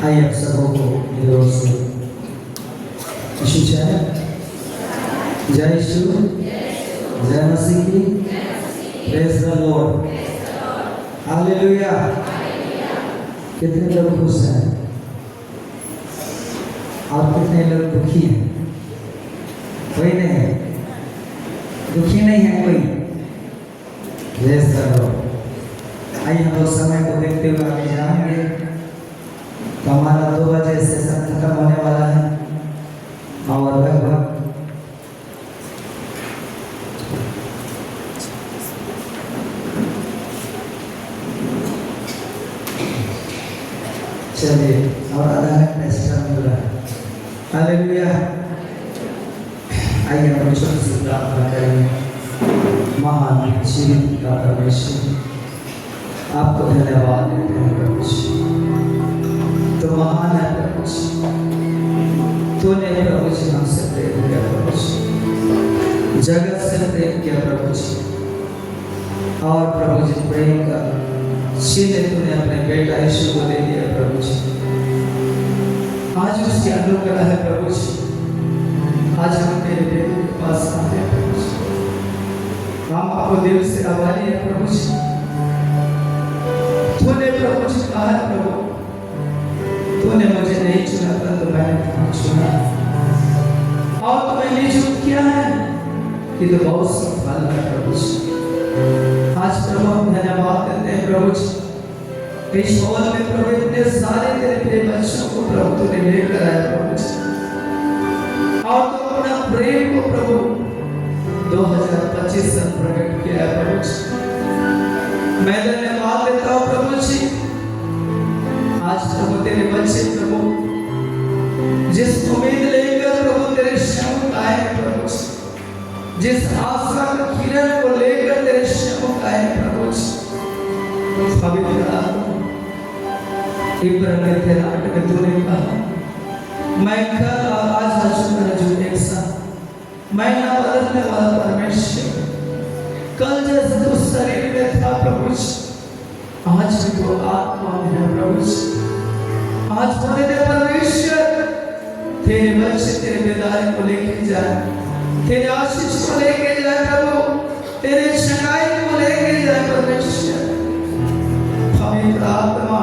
आइए आप सबों को मेरे ओर से यीशु जय यीशु जय मसीह की प्रेज द लॉर्ड हालेलुया। कितने लोग खुश हैं और कितने लोग दुखी हैं? कोई नहीं है, दुखी नहीं है कोई। Praise the Lord. आइए हम लोग समय को देखते हुए आगे जाएंगे। तो हमारा 2 बजे सेशन खत्म होने वाला है और लगभग चलिए और आधा घंटा एक्स्ट्रा मिल रहा है। हालेलुया। आइए हम ईश्वर से प्रार्थना करेंगे। महान जीवित का परमेश्वर, आपको धन्यवाद देते हैं प्रभु जी। तो महान है प्रभु जी, तूने प्रभु जी हमसे प्रेम किया प्रभु जी, जगत से प्रेम किया प्रभु जी। और प्रभु जी प्रेम का सीधे तूने अपने बेटा यीशु को दे दिया प्रभु जी। आज उसकी अनुग्रह है प्रभु जी। आज हम तेरे बेटे के पास आते हैं प्रभु जी। हम आपको दिल से आभारी है प्रभु जी। तूने प्रभु जी कहा है प्रभु, तूने मुझे नहीं चुना था तो मैंने तुम्हें चुना, और तुम्हें नियुक्त किया है कि तो बहुत सफल है प्रभु जी। आज प्रभु हम धन्यवाद देते हैं प्रभु जी। इस हॉल में प्रभु इतने सारे तेरे प्रिय बच्चों को प्रभु तूने लेकर आया प्रभु जी, और तू अपना प्रेम को प्रभु 2025 में प्रकट किया है प्रभु जी। मैं धन्यवाद देता हूँ प्रभु जी। आज प्रभु तेरे बच्चे प्रभु जिस उम्मीद लेकर प्रभु तेरे शब्द आए प्रभु जी, जिस आशा का किरण को लेकर तेरे शब्द आए प्रभु जी, पवित्र आत्मा इब्राहिम के नाटक में तूने कहा, मैं कल और आज हजूर जो एक साथ, मैं ना बदलने वाला परमेश्वर, कल जैसे तू शरीर में था प्रभु जी, आज भी तो आत्मा में है प्रभु जी। आज होने दे परमेश्वर, तेरे बच्चे तेरे बेदारी को लेके जाए, तेरे आशीष को लेके जाए प्रभु, तेरे चंगाई को लेके जाए परमेश्वर। पवित्र आत्मा,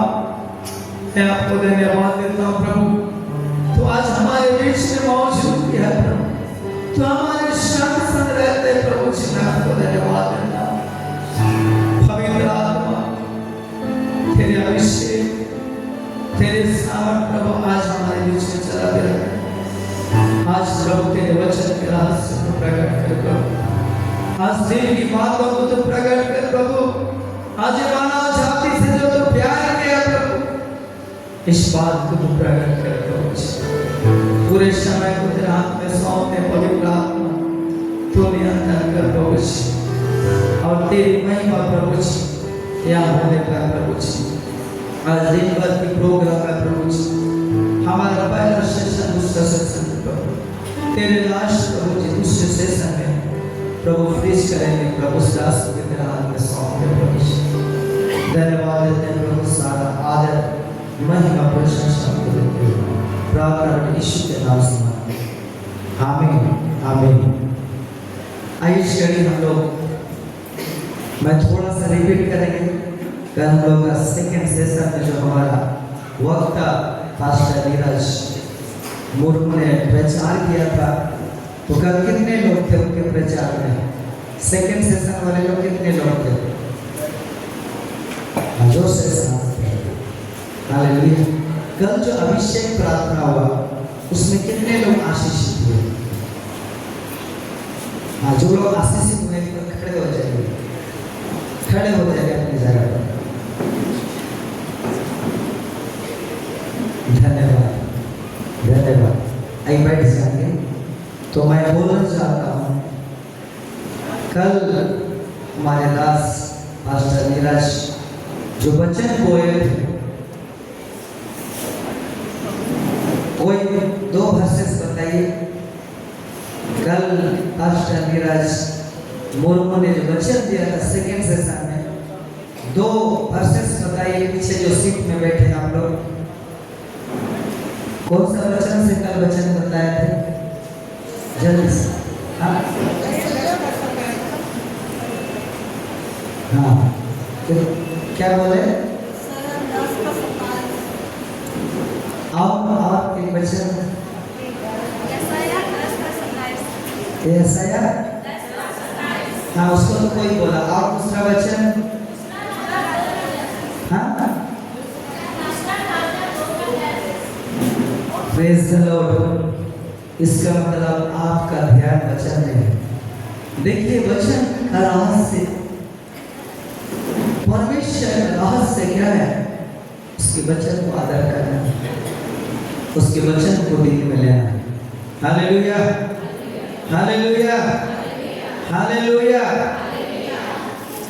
मैं आपको धन्यवाद देता हूँ प्रभु। तो आज हमारे बीच में मौजूद है प्रभु, तो हमारे संग रहते प्रभु जी, मैं आपको धन्यवाद देता हूँ। पवित्र आत्मा, तेरे अभिषेक, तेरे सामर्थ प्रभु आज हमारे बीच में चला दे रहा। आज प्रभु तेरे वचन के रहस्य को प्रकट कर प्रभु, आज दिल की बातों को तो प्रकट कर प्रभु। आज मानव जाति से जो तो प्यार किया प्रभु, इस बात को तो प्रकट कर प्रभु। पूरे समय को तेरे हाथ में सौंपते पवित्र आत्मा, तू नियंत्रण कर प्रभु जी, और तेरी महिमा प्रभु जी यहाँ होने का प्रभु जी। आज दिन भर की प्रोग्राम है प्रभु जी, हमारा पहला सेशन, दूसरा सेशन प्रभु तेरे लाश प्रभु जी, दूसरे सेशन में प्रभु फ्रीज करेंगे प्रभु, दास के तेरे हाथ में सौंपते प्रभु जी। धन्यवाद देते हैं प्रभु, सारा आदर महिमा प्रशंसा को देते हैं, प्रार्थना यीशु के नाम से मांगते हैं, आमीन आमीन। आइए इस घड़ी हम लोग, मैं थोड़ा सा रिपीट करेंगे। कल हम लोग का सेकेंड सेशन में जो हमारा वक्ता पास्टर नीरज मुर्मू ने प्रचार किया था, तो कल कितने लोग थे उनके प्रचार में? सेकेंड सेशन वाले लोग कितने लोग थे? जो सेशन हालेलुया। कल जो अभिषेक प्रार्थना हुआ उसमें कितने लोग आशीषित हुए? हाँ, जो लोग आशीषित हुए खड़े हो जाएंगे, खड़े हो जाएंगे अपनी जगह पर। धन्यवाद धन्यवाद। आइए बैठ जाएंगे। तो मैं बोलना चाहता हूँ, कल हमारे दास पास्टर नीरज जो वचन बोले थे, कोई 2 वर्सेस बताइए। कल पास्टर नीरज मुर्मू ने जो वचन दिया था सेकेंड सेशन में, 2 वर्सेस बताइए। पीछे जो सीट में बैठे आप लोग, कौन सा वचन से कल वचन बताए थे? जल्दी से। हाँ हाँ, क्या बोले? और एक वचन यशायाह, हाँ उसको तो कोई बोला। और दूसरा वचन, हाँ प्रेज द लॉर्ड। इसका मतलब आपका ध्यान वचन में है। देखिए वचन का रहस्य, परमेश्वर का रहस्य क्या है? उसके वचन को आदर करना, उसके वचन को दिल में लेना। Hallelujah, hallelujah, hallelujah.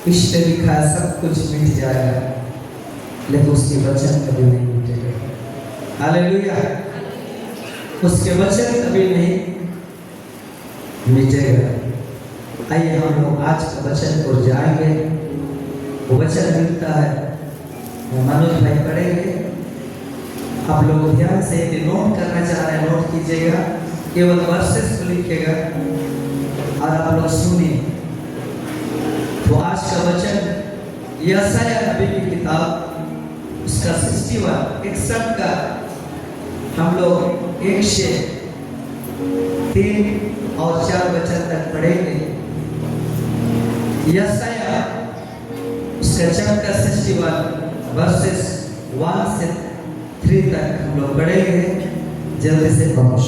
इष्ट लिखा सब कुछ मिट जाएगा, लेकिन उसके वचन कभी नहीं मिटेगा। हालेलुया, उसके वचन कभी नहीं मिटेगा। आइए हम लोग आज का वचन को जाएंगे। वो वचन मिलता है, मनोज भाई पढ़ेंगे। आप लोग ध्यान से नोट करना चाह रहे हैं, नोट कीजिएगा, केवल वर्सेस को लिखिएगा और आप लोग सुनिए। तो आज का वचन यशायाह नबी की किताब, उसका 61 का हम लोग 1 से 3 और 4 वचन तक पढ़ेंगे। यशायाह उसका चैप्टर 61 वर्सेस 1 से 3 तक हम लोग पढ़ेंगे। जल्दी से पहुंच।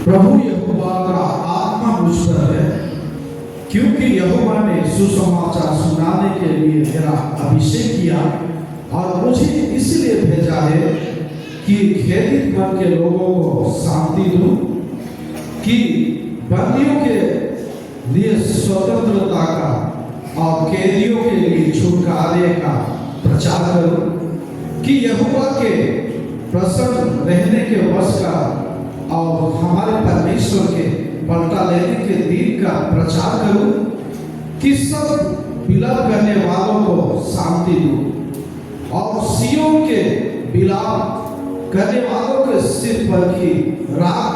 प्रभु यहोवा का आत्मा मुझ पर है, क्योंकि यहोवा ने सुसमाचार सुनाने के लिए मेरा अभिषेक किया और मुझे इसलिए भेजा है कि खेदित मन के लोगों को शांति दूं, कि बंदियों के लिए स्वतंत्रता का और कैदियों के लिए छुटकारे का प्रचार करूं, कि यहोवा के प्रसन्न रहने के वर्ष का और हमारे परमेश्वर के पलटा लेने के दिन का प्रचार करूं, कि सब विलाप करने वालों को शांति दूं और सियोन के विलाप करने वालों के सिर पर की राख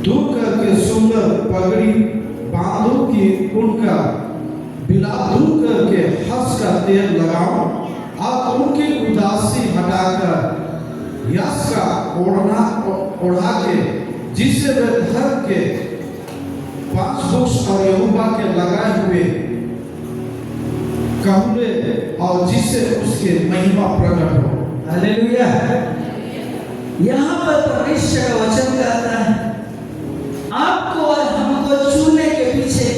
दूर करके सुंदर पगड़ी बांधूं, कि उनका विलाप दूर करके हंस का तेल लगाऊं और उनकी उदासी हटाकर यश का ओढ़ा के, जिससे वे धर्म के 5 वृक्ष और यहोवा के लगाए हुए कमरे और जिससे उसके महिमा प्रकट हो। हालेलुया। यहाँ पर परमेश्वर का वचन कहता है, आपको और हमको चुनने के पीछे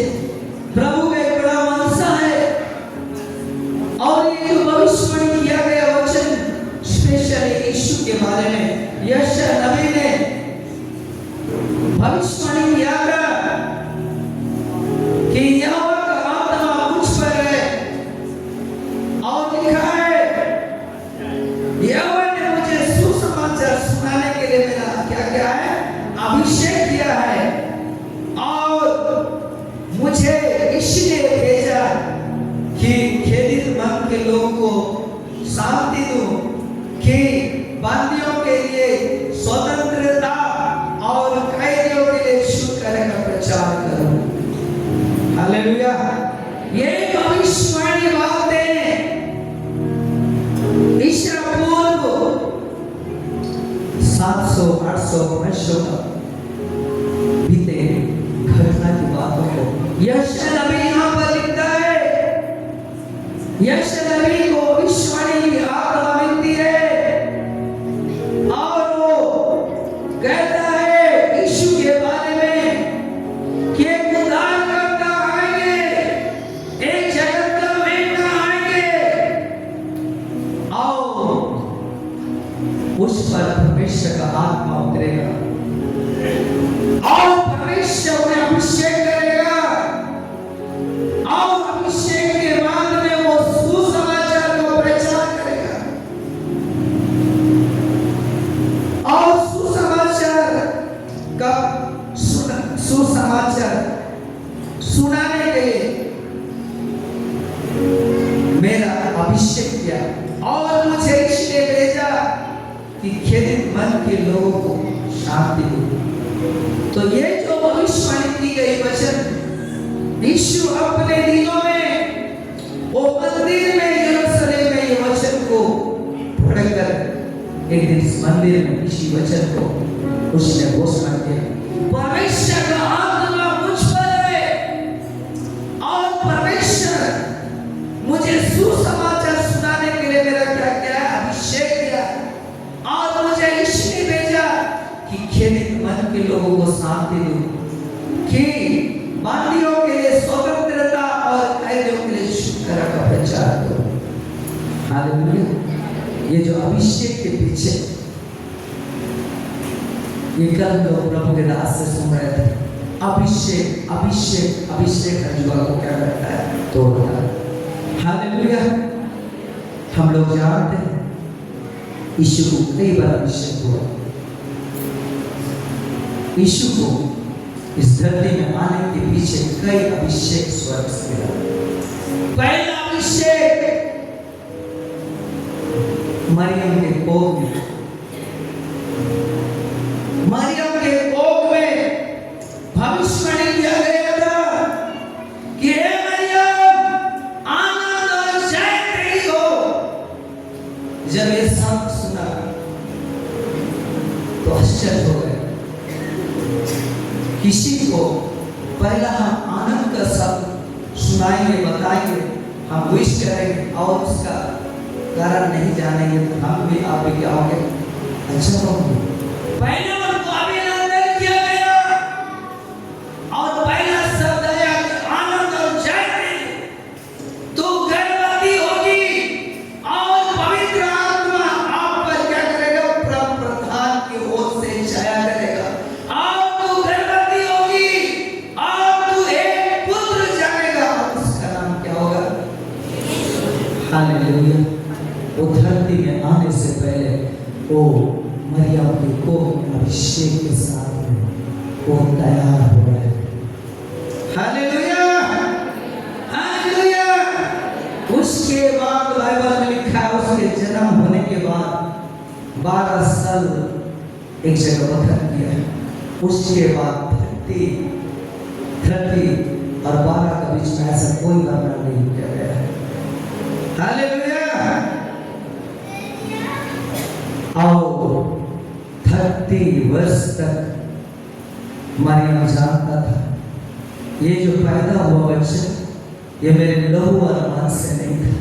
प्रभु का एक बड़ा मंशा है। और ये जो भविष्यवाणी किया गया वचन स्पेशली यीशु के बारे में यशायाह नबी ने भविष्यवाणी किया कि यहोवा का आत्मा मुझ पर है, और लिखा है यहोवा ने मुझे सुसमाचार सुनाने के लिए मेरा क्या है अभिषेक किया है, और मुझे इसलिए भेजा कि खेदित मन के लोगों को शांति दूं, कि बंदियों के लिए स्वतंत्रता और कैदियों के लिए छुटकारे का प्रचार करूं। हालेलुया। ये भविष्यवाणी बातें ईश्वर पूर्व 700 800 वर्षों बीते घटना की बातों को यशायाह नबी यहाँ पर लिखता है। यशायाह नबी को भविष्यवाणी की आत्मा मिलती है और वो कहता है यीशु के बारे में कि एक उद्धारकर्ता आएंगे, एक जगत का मेमना आएंगे, और उस पर परमेश्वर का आत्मा उतरेगा और परमेश्वर उन्हें अभिषेक करेगा, और अभिषेक के बाद में वो सुसमाचार को प्रचार करेगा, और सुसमाचार का सुसमाचार सुनाने के लिए मेरा अभिषेक किया और मुझे इसलिए भेजा कि खेदित मन के लोगों को शांति दो। तो ये जो भविष्यवाणी की गई वचन यीशु अपने दिनों में वो मंदिर में यरूशलेम में ये वचन को पढ़कर एक दिन इस मंदिर में इसी वचन को उसने घोषणा किया, परमेश्वर का आत्मा मुझ पर है और परमेश्वर मुझे सुसमाचार सुनाने के लिए मेरा क्या किया, अभिषेक किया और मुझे इसलिए भेजा कि खेदित मन के लोगों को शांति दूं, कि बंदियों के लिए स्वतंत्रता और कैदियों के लिए छुटकारा का प्रचार करो। हालेलुया। ये जो अभिषेक के पीछे ये कल लोग प्रभु के दास से सुन रहे थे, अभिषेक अभिषेक अभिषेक जुआ को क्या करता है, तोड़ता है। हालेलुया। हम लोग जानते हैं यीशु को कई बार अभिषेक हुआ। यीशु को इस धरती में आने के पीछे कई अभिषेक स्वर्ग से मिला। पहला अभिषेक मरियम के कोख में, मरियम के कोख में भविष्यवाणी किया गया था कि हे मरियम आनंद और जय तेरी हो। जब ये शब्द सुना तो आश्चर्य हो गए। किसी को पहला हम आनंद का शब्द सुनाएंगे, बताएंगे, हम विश करेंगे और उसका कारण नहीं जानेंगे तो हम भी आप भी क्या होंगे, अच्छा होंगे। पहले उनको अभिनंदन किया गया और पहला शब्द है आनंद और जय तेरी, तू गर्भवती होगी और पवित्र आत्मा आप पर क्या करेगा, परम प्रधान की ओर से छाया करेगा और तू गर्भवती होगी और तू एक पुत्र जन्मेगा और उसका नाम क्या होगा। हालेलुया। वो धरती में आने से पहले वो मरियम के कोख में अभिषेक के साथ में वो तैयार हो रहे। Hallelujah hallelujah. उसके बाद बाइबल में लिखा है उसके जन्म होने के बाद 12 साल एक जगह वक्त किया। उसके बाद धरती और 12 के बीच में ऐसा कोई वर्णन नहीं किया गया है। हालेलुया। और 30 वर्ष तक मरियम जानता था ये जो पैदा हुआ बच्चा ये मेरे लहू और मन से नहीं था,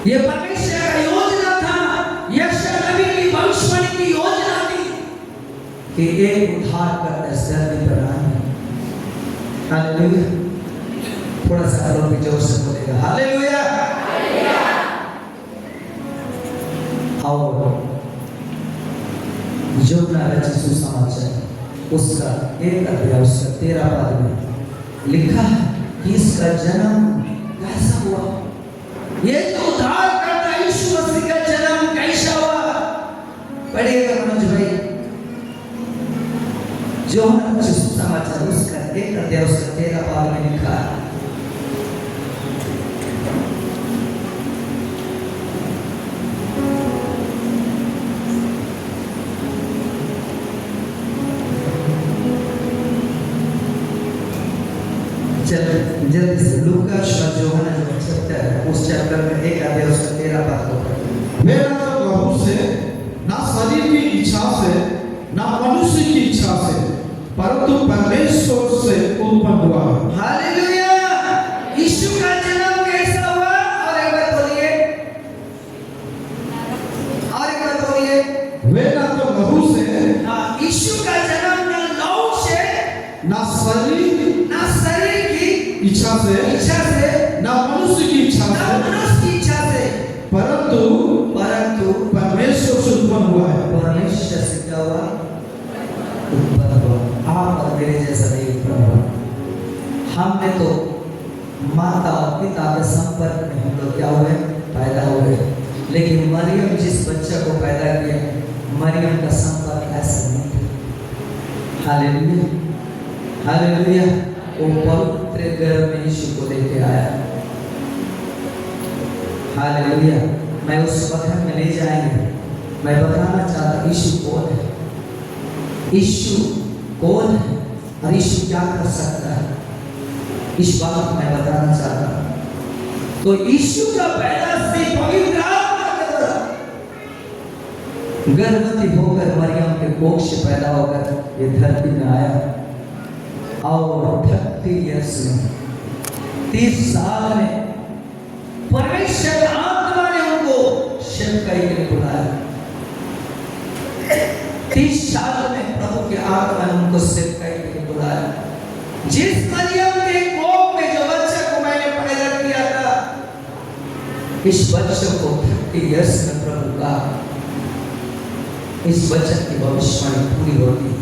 ये परमेश्वर का योजना था, यशायाह नबी की भविष्यवाणी की योजना थी कि एक उद्धारकर्ता इस धरती पर आएगा। हालेलुया। थोड़ा सा लोग भी जोर से बोलेगा हालेलुया। और यूहन्ना रचित सुसमाचार उसका 1 अध्याय उसका 13 पद में लिखा है कि इसका जन्म कैसा हुआ, ये जो उद्धारकर्ता यीशु मसीह का जन्म कैसा हुआ। पढ़िएगा मनोज भाई, यूहन्ना रचित सुसमाचार उसका 1 अध्याय उसका 13 पद में लिखा है। जल्दी से लूका और यूहन्ना जो चैप्टर है उस चैप्टर में 1 अध्याय उसका 13 पद को पढ़िए। वे ना तो लहू से, ना शरीर की इच्छा से, ना मनुष्य की इच्छा से, परंतु परमेश्वर से उत्पन्न हुआ। हालेलुया। यीशु का जन्म कैसा हुआ, और एक बार बोलिए, और एक बार बोलिए। वे ना तो लहू से, यीशु का जन्म ना लहू से, ना शरीर की इच्छा से, ना मनुष्य की इच्छा से, परंतु परमेश्वर से उत्पन्न हुआ है। परमेश्वर से क्या हुआ, उत्पन्न हुआ। आप और मेरे जैसा नहीं उत्पन्न हुआ। हमने तो माता और पिता के संपर्क में हम लोग क्या हुए, पैदा हुए। लेकिन मरियम जिस बच्चे को पैदा किया, मरियम का संपर्क ऐसा नहीं था। Hallelujah hallelujah. वो पवित्र गर्भ में यीशु को लेके आया। हालेलुया। मैं उस वक्त में ले जाएंगे मैं बताना चाहता यीशु कौन है, यीशु कौन है और यीशु क्या कर सकता है, इस बात को मैं बताना चाहता हूं। तो यीशु का पैदा से पवित्र आत्मा के द्वारा गर्भवती होकर मरियम के कोख से पैदा होकर ये धरती में आया और 30 इयर्स में 30 साल में परमेश्वर आत्मा ने उनको सेवकाई के लिए बुलाया। 30 साल में प्रभु की आत्मा ने उनको सेवकाई के लिए बुलाया। जिस मरियम के कोख में जो बच्चे को मैंने पैदा किया था, इस बच्चे को 30 इयर्स में प्रभु का इस बच्चे की भविष्यवाणी पूरी होगी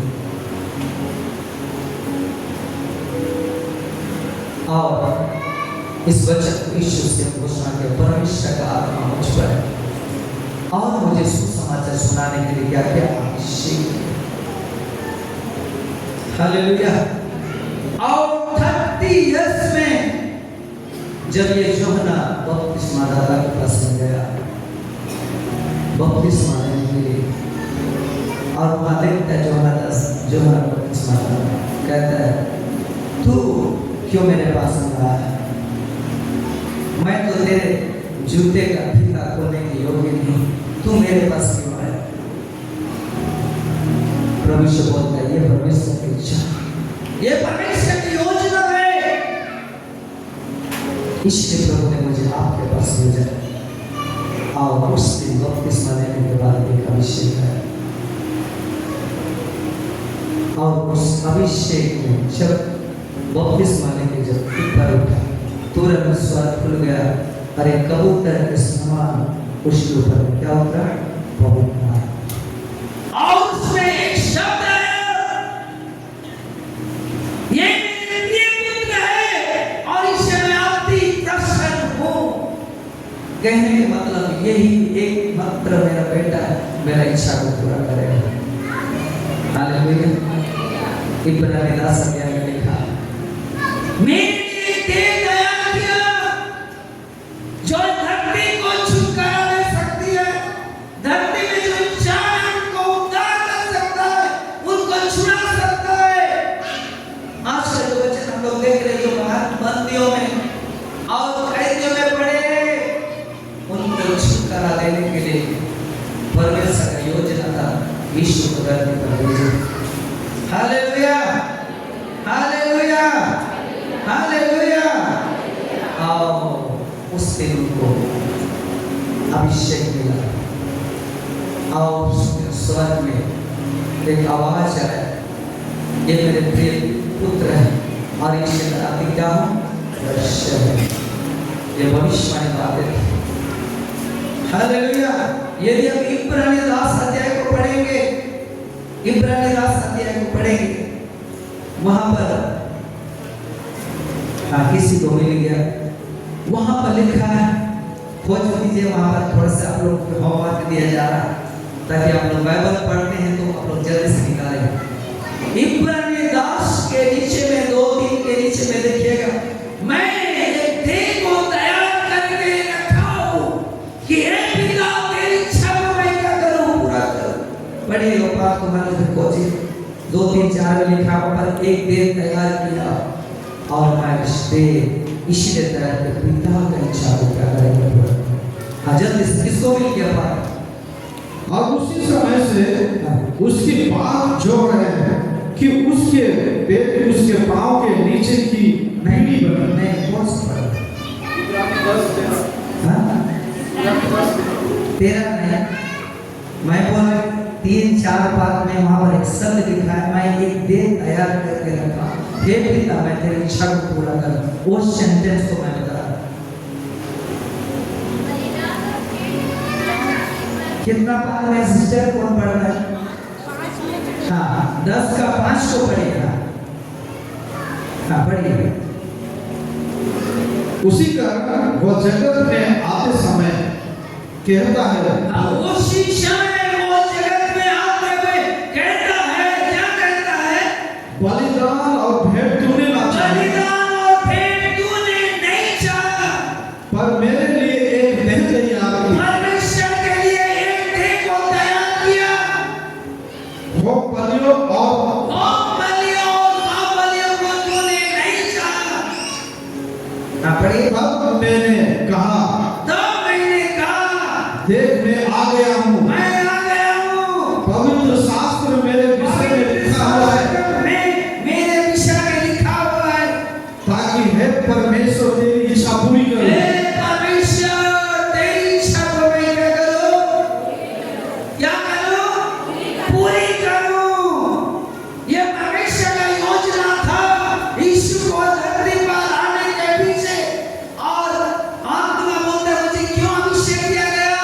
और इस बच्चे को यीशु से घोषणा के परमेश्वर का आत्मा मुझ पर है और मुझे सुसमाचार सुनाने के लिए क्या क्या अभिषेक है। हालेलुया। और 30 इयर्स में जब ये यूहन्ना बपतिस्मा दाता के पास में गया बपतिस्मा लेने के लिए और वहां देखता है यूहन्ना बपतिस्मा कहता है तू क्यों मेरे पास आया है, मैं तो तेरे जूते का फीता खोलने के योग्य नहीं, तू मेरे पास क्यों आया। प्रभु से बोलता है ये परमेश्वर की इच्छा, ये परमेश्वर की योजना है, इसलिए प्रभु ने मुझे आपके पास भेजा। और उस दिन बपतिस्मा लेने के बाद एक अभिषेक है और उस अभिषेक में जब बपतिस्मा लेके जब ऊपर उठा तुरंत स्वर्ग खुल गया और एक कबूतर के समान उसके ऊपर क्या उतरा, पवित्र आत्मा। और उसमें एक शब्द आया, ये मेरे प्रिय पुत्र है और इससे मैं अति प्रसन्न हूं। कहने का मतलब यही एक मात्र मेरा बेटा है, मेरा इच्छा को पूरा करेगा। हालेलुया। इब्रानी 10 अध्याय में लिखा मेरे लिए तेज दया किया जो धरती को छुटकारा दे सकती है, धरती में जो चाहे उनको उद्धार कर सकता है, उनको छुड़ा सकता है। आज का जो वचन हम लोग देख रहे हैं जो बाहर बंदियों में और कैदियों में पड़े, उनको छुटकारा देने के लिए परमेश्वर का योजना था यीशु को धरती पर भेजा। Hallelujah, hallelujah, hallelujah. और उस दिन उनको अभिषेक मिला और स्वर्ग में एक आवाज आया, ये मेरे प्रिय पुत्र है और इसे मैं अति क्या हूं, वश्य है। ये भविष्यवाणी बातें थी। हालेलुया। यदि हम इब्रानी 10 अध्याय को पढ़ेंगे, इब्रानी 10 अध्याय को पढ़ेंगे, वहां पर किसी को मिल गया, वहां पर लिखा है, खोज कीजिए, वहां पर थोड़ा सा आप लोग को होमवर्क दिया जा रहा है ताकि आप लोग बाइबल पढ़ते हैं तो आप लोग जल्दी से निकालें। इब्रानी 10 के नीचे में 2-3 के नीचे में देखिएगा, मैं एक देह को तैयार करके रखा हूं कि हे पिता तेरी इच्छा को मैं क्या करूं, पूरा करूं। पढ़िए बात को मैंने खोज 2-3-4 में लिखा पर एक देह तैयार किया और मैं इसलिए तैयार कर पिता का इच्छा को क्या करेंगे। हाँ जल्दी किसको मिल गया बात। और उसी समय से उसकी बात जो है कि उसके पेट उसके पांव के नीचे की नहीं बनी। नहीं कौन सा पढ़ा? 13 नहीं, मैं बोल 3-4 बात में वहां पर एक शब्द लिखा है, मैं एक देह तैयार करके रखा, हे पिता मैं तेरी इच्छा को पूरा कर। वो सेंटेंस को मैं बता रहा। कितना पाठ में सिस्टर कौन पढ़ रहा है? हाँ 10 का 5 को पढ़ेगा। हाँ पढ़िए। उसी कारण वह जगत में आते समय कहता है, उसी समय वो जगत में आते हुए कहता है, क्या कहता है? बलिदान और भेंट तूने ना चाही, बलिदान और भेंट तूने नहीं चाहा, पर मेरे लिए एक देह तैयार की। परमेश्वर के लिए एक देह को तैयार आ गया हूँ। मैं आ गया हूँ। पवित्र शास्त्र मेरे विषय में लिखा हुआ है, मेरे विषय में लिखा हुआ है, ताकि हे परमेश्वर तेरी इच्छा पूरी करे। हे परमेश्वर तेरी इच्छा को मैं क्या करूं? क्या करूं? पूरी करूं। ये परमेश्वर का योजना था यीशु को धरती पर आने के पीछे। और आत्मा बोलता है मुझे क्यों अभिषेक किया गया?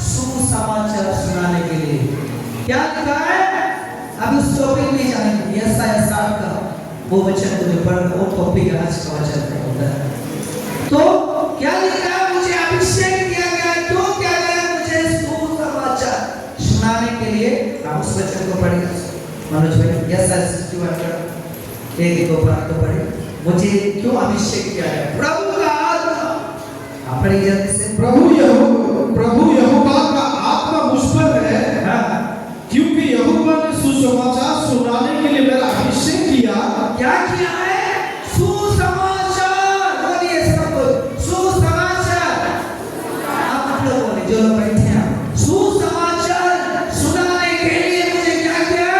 सुसमाचार सुनाने के लिए। क्या लिखा है? अब उस टॉपिक में जाएंगे। यशायाह 60 का वो वचन को जो पढ़ वो टॉपिक आज का वचन का होता है। तो क्या लिखा है? मुझे अभिषेक किया गया। क्यों किया गया? मुझे सुसमाचार सुनाने के लिए। आप उस वचन को पढ़िए मनोज भाई। यशायाह 61 का 1-2 बार तो पढ़िए। मुझे क्यों अभिषेक किया गया? प्रभु का आत्मा। आप पढ़िए जल्दी से। प्रभु यहोवा का आत्मा मुझ पर है, हाँ। क्योंकि यहोवा ने सुसमाचार सुनाने के लिए मेरा अभिषेक किया। क्या किया है? सुसमाचार। बोलिए सबको सुसमाचार। आप लोग बोले जो लोग बैठे हैं, सुसमाचार सुनाने के लिए मुझे क्या किया?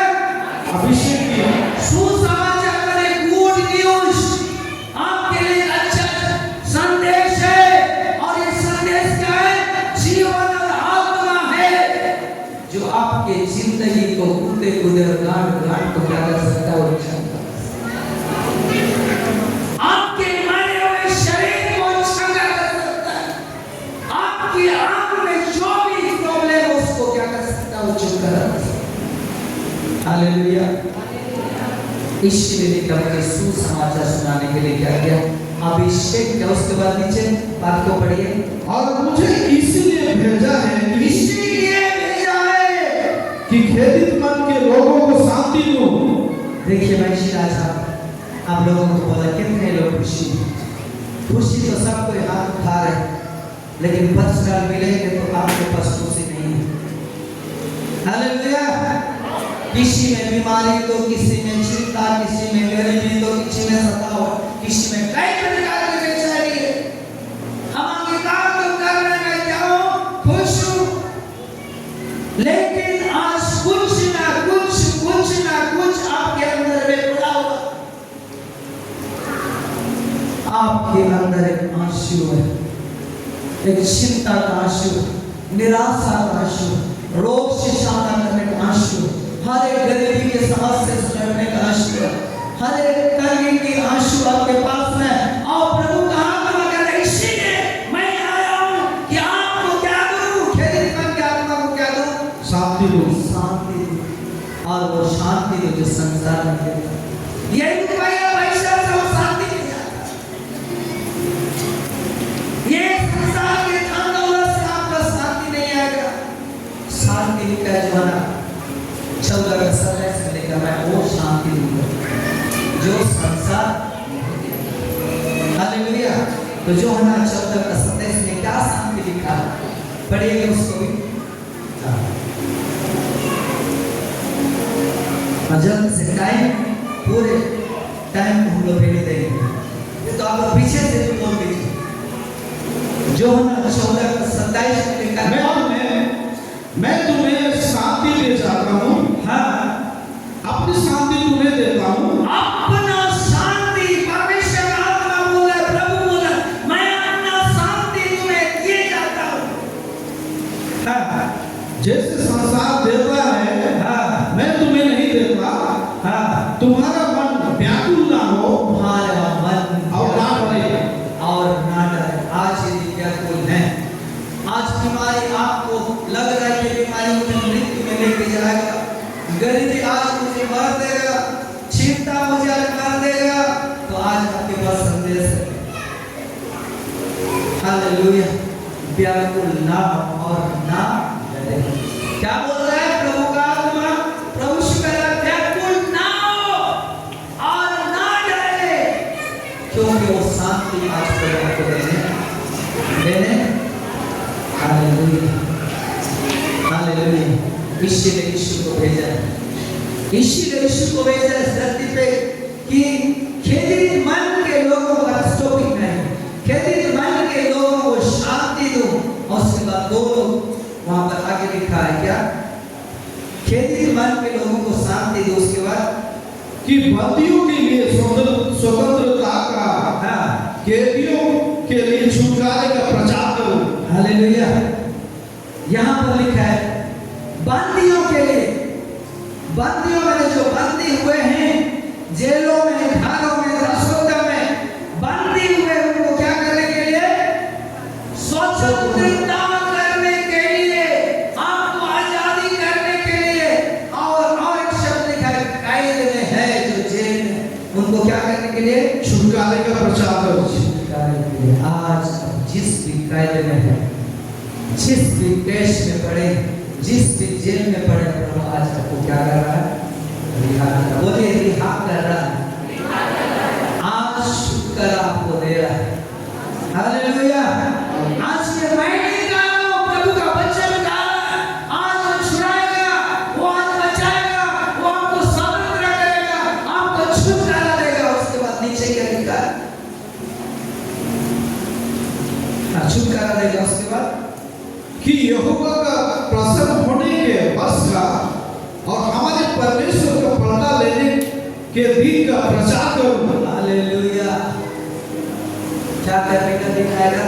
अभिषेक किया। सुसमाचार माने गुड न्यूज। आपके लिए अच्छा संदेश है। और ये संदेश क्या है? जीवन और आत्मा है, जो आपके जिंदगी को कूदे कूदे और गांठ को क्या कर सकता है? वो क्षमता आपके मरे हुए शरीर को चंगा कर सकता है। आपकी आंख में जो भी प्रॉब्लम है उसको क्या कर सकता है? वो चुप करा सकता है। हालेलुया। इसलिए मुझे सुसमाचार सुनाने के लिए क्या किया? अभिषेक किया। उसके बाद नीचे बात को पढ़िए। और मुझे इसलिए भेजा है कि खेदित मन के लोगों को शांति दूं। देखिए मैं आज आप लोगों को बोला कितने लोग खुशी तो सब कोई हाथ उठा रहे, लेकिन पर्सनल मिलेंगे तो आपके पास खुशी नहीं है। हालेलुया। किसी में बीमारी तो, किसी में चिंता, किसी में गरीबी तो, किसी में सताव, किसी में कई प्रकार की बेचैनी है। हम अंगीकार तो कर रहे हैं क्या हूं? खुश हूं, लेकिन आज कुछ ना कुछ आपके अंदर में पड़ा हुआ। आपके अंदर एक आंसू है, एक चिंता का आंसू, निराशा का आंसू, रोग से सामना करने का आंसू, हर एक गरीबी के समस्या से लड़ने का आंसू, हर एक तंगी की आंसू आपके पास में। और प्रभु का आत्मा कहता है इसीलिए मैं आया हूं कि आपको क्या दूं? खेदित मन के आत्मा को क्या दूं? शांति दूं। शांति दूं। और वो शांति जो संसार में देता है, यही रुपया पैसा से वो शांति नहीं आता। ये संसार के धन दौलत से आपका शांति नहीं आएगा। शांति का जमाना 14 का समय से लेकर मैं वो शांति दूंगा जो संसार। हालेलुया। तो जो है ना 14 का संदेश में क्या शांति लिखा है? पढ़िएगा उसको भी। जल्द से टाइम पूरे टाइम को हम लोग भेज देंगे। तो आप लोग पीछे से जो बोल दीजिए जो है ना 14 का 27 में लिखा है। मैं तुम्हें शांति दे जाता हूँ। हाँ, अपनी शांति तुम्हें देता हूँ। अपना शांति परमेश्वर आत्मा बोला, प्रभु बोला, मैं अपना शांति तुम्हें दिए जाता हूँ। हाँ, जैसे संसार देता है, हाँ, मैं तुम्हें नहीं देता। हाँ, तुम्हारा मन व्याकुल ना हो, हमारा मन और ना डरे। और ना डरे। आज यदि व्याकुल है, आज बीमारी आपको लग रहा है कि बीमारी मुझे मृत्यु में लेके जाएगा, गरीबी आज मुझे मार देगा, चिंता मुझे आज मार देगा, तो आज आपके पास संदेश है। हालेलुया। व्याकुल ना और ना डरे। क्या बोल रहा है प्रभु का आत्मा? प्रभु से कह रहा है व्याकुल ना हो और ना डरे, क्योंकि वो शांति आज प्रभु आपको देने। हालेलुया। हालेलुया। इसीलिए यीशु को भेजा है, इसीलिए यीशु को भेजा इस धरती पे कि खेदित मन के लोगों का टॉपिक नहीं, खेदित मन के लोगों को शांति दूं। और उसके बाद 2 लोग वहां पर आगे लिखा है क्या? खेदित मन के लोगों को शांति दो। उसके बाद कि बंदियों के लिए स्वतंत्रता का, हाँ, कैदियों के लिए छुटकारे का प्रचार करो। हालेलुया। यहाँ पर लिखा है बंदियों के लिए, बंदियों में जो बंदी हुए हैं, जेलों में, घरों में, रसोदों में बंदी हुए, उनको क्या करने के लिए? स्वतंत्रता करने के लिए, आपको आजादी करने के लिए। और एक शब्द लिखा है कैद में है जो जेल में, उनको क्या करने के लिए? छुटकारे का प्रचार करो। छुटकारे के लिए। आज जिस भी कैद में है, जिस भी केस में पड़े, जिस भी जेल में पड़े, प्रभु आज आपको क्या कर रहा है? रिहा कर रहा है। बोलिए रिहा कर रहा है। आज छुटकारा आपको दे रहा है। हालेलुया। आज के महीने का प्रभु का वचन का आज वो छुड़ाएगा, वो आज बचाएगा, वो आपको स्वतंत्र करेगा, आपको छुटकारा देगा। उसके बाद नीचे क्या लिखा है? छुटकारा देगा। उसके बाद कि यहोवा का प्रसन्न होने के बस का और हमारे परमेश्वर का पलटा लेने के दिन का प्रचार करो। हालेलुया। क्या करने का दिखाएगा?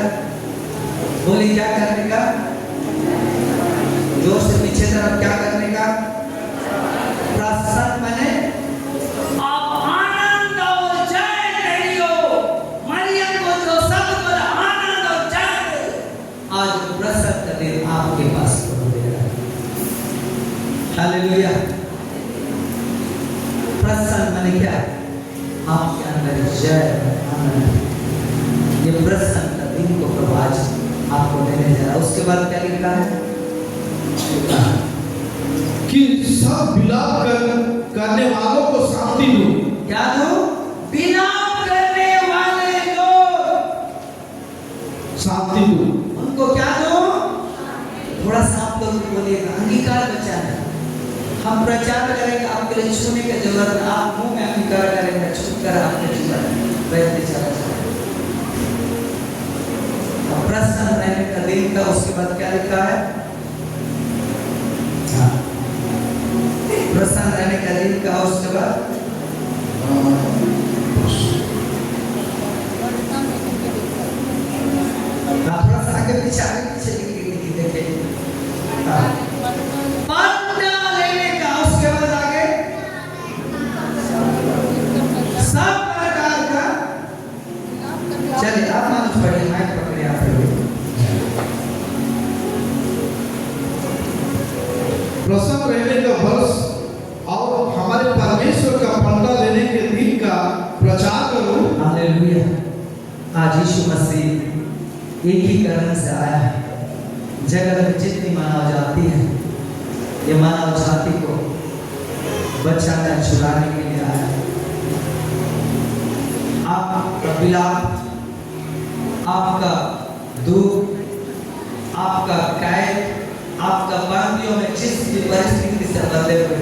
बोली क्या करने का? जोर से पीछे तरफ क्या करने का? प्रसन्न माने आप आनंद और जय नहीं हो। मरियम को जो सब पर आनंद और जय, आज प्रसन्न का दिन आपके पास प्रभु दे रहा है। हालेलुया। प्रसन्न माने क्या? आपके अंदर जय, आनंद। ये प्रसन्न का दिन को प्रभु आज आपको देने जा रहा है। उसके बाद क्या लिखा है? कि सब विलाप करने वालों को शांति दो। क्या दो? विलाप करने वाले लोग शांति दो। उनको क्या दो? थोड़ा सा आप लोग बोलिएगा, अंगीकार बचाना। हम प्रचार करेंगे, आपके लिए छूने की जरूरत है। आप मुंह में अंगीकार करेंगे, छू कर आपके जीवन बहते चला जाए। प्रसन्न रहने का दिन का। उसके बाद क्या लिखा है? प्रसन्न रहने का दिन का। उसके बाद थोड़ा सा आगे पीछे देखे पलटा लेने का। उसके बाद आगे सब प्रकार का। चलिए आप मालूम पड़े, माइक पकड़े आप लोग। प्रसन्न रहने का वर्ष और हमारे परमेश्वर का पलटा लेने के दिन का प्रचार करो। हालेलुया। आज यीशु मसीह एक ही कारण से आया है। जगत में जितनी मानव जाति है, ये मानव जाति को बचाकर छुड़ाने के लिए आया है। आपका विलाप, आपका दुख, आपका कैद, आपका बंदियों में जिस भी परिस्थिति से बंधे हुए,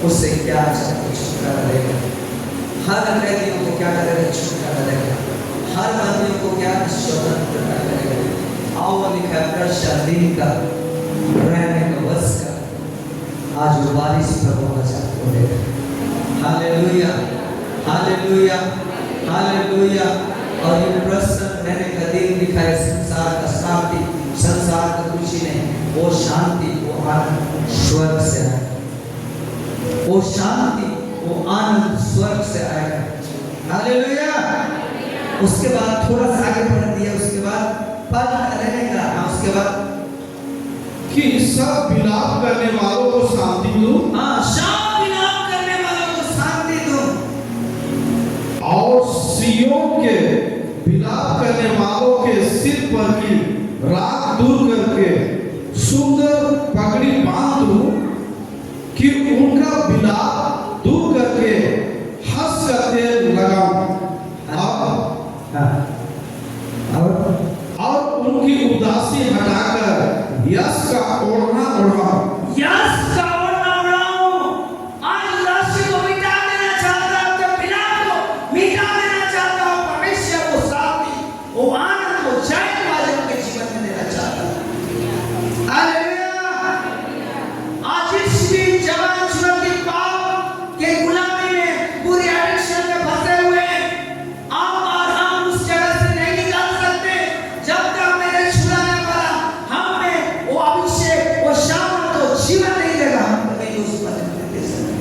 उससे क्या छुटकारा देगा? हर कैदियों को क्या करेगा? छुटकारा देगा। हर बंदियों को क्या? स्वतंत्रता करेगा। आओ लिखा है प्रसन्न दिन का, रहने का, बस का। आज वो बारिश प्रभु को देगा। Hallelujah, hallelujah, hallelujah. और ये प्रसन्न रहने का दिन लिखा है। संसार का शांति, संसार का खुशी नहीं, वो शांति, वो आनंद स्वर्ग से आएगा। वो शांति, वो आनंद स्वर्ग से आएगा। हालेलुया। उसके बाद थोड़ा सा आगे बढ़ दिया। उसके बाद पलटा रहने का। उसके बाद कि सब विलाप करने वालों को शांति दो। हाँ, सब विलाप करने वालों को शांति दो। और सियोन के विलाप करने वालों के सिर पर की राख दूर करके सुंदर पगड़ी बांध दो, कि उनका विलाप दूर करके हंस का तेल लगाऊं। और उनकी उदासी हटाकर यश का ओढ़ना ओढ़ाऊं। यश का ओढ़ना ओढ़ाऊं। आज उदासी को मिटा देना चाहता हूं, तो विलाप को मिटा देना चाहता हूं। परमेश्वर को शांति, वो आनंद, वो जय आज उनके जीवन में देना चाहता हूं। उस वचन में दे सकते।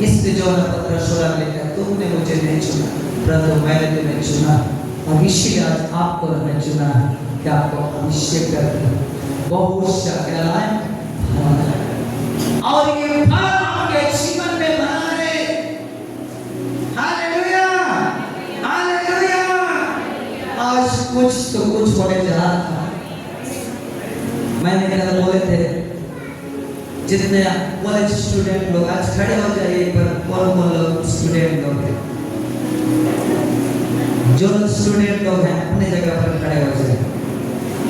इसलिए जो पत्र 16 में लिखा, तुमने मुझे नहीं चुना परंतु मैंने तुम्हें चुना और इसीलिए आज आपको मैंने चुना कि आपको अभिषेक करके बहुत सा कहलाए और ये फल आपके जीवन में बना रहे। Hallelujah, hallelujah. आज कुछ तो कुछ होने जा रहा था। मैंने कल बोले थे जितने कॉलेज स्टूडेंट लोग आज खड़े हो जाइए, पर कौन कौन लोग स्टूडेंट लोग हैं? जो स्टूडेंट लोग हैं अपने जगह पर खड़े हो जाए।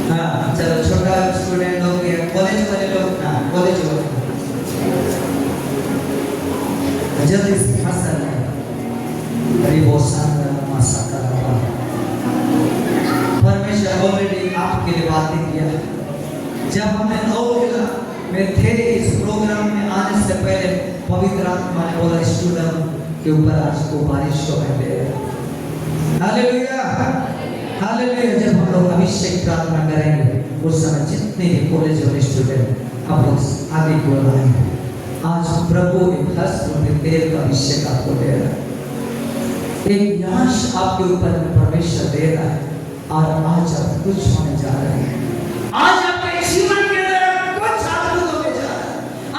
हाँ चलो, छोटा स्टूडेंट लोग हैं, कॉलेज वाले लोग, हाँ कॉलेज वाले जल्दी से हंसन है। परमेश्वर ऑलरेडी आपके लिए बातें किया। जब हमने नौकिला में थे, इस प्रोग्राम में आने से पहले पवित्र आत्मा ने बोला स्टूडेंट के ऊपर आज को बारिश हो गई। Hallelujah, hallelujah. जब हम लोग अभिषेक प्रार्थना करेंगे उस समय जितने भी कॉलेज वाले स्टूडेंट आप लोग आगे की ओर आएंगे। आज प्रभु एक हस्त तेल का अभिषेक आपको दे रहा है, एक यश आपके ऊपर परमेश्वर दे रहा है और आज आप कुछ होने जा रहे हैं। आज आपके जीवन के अंदर कुछ अद्भुत होने जा रहा है।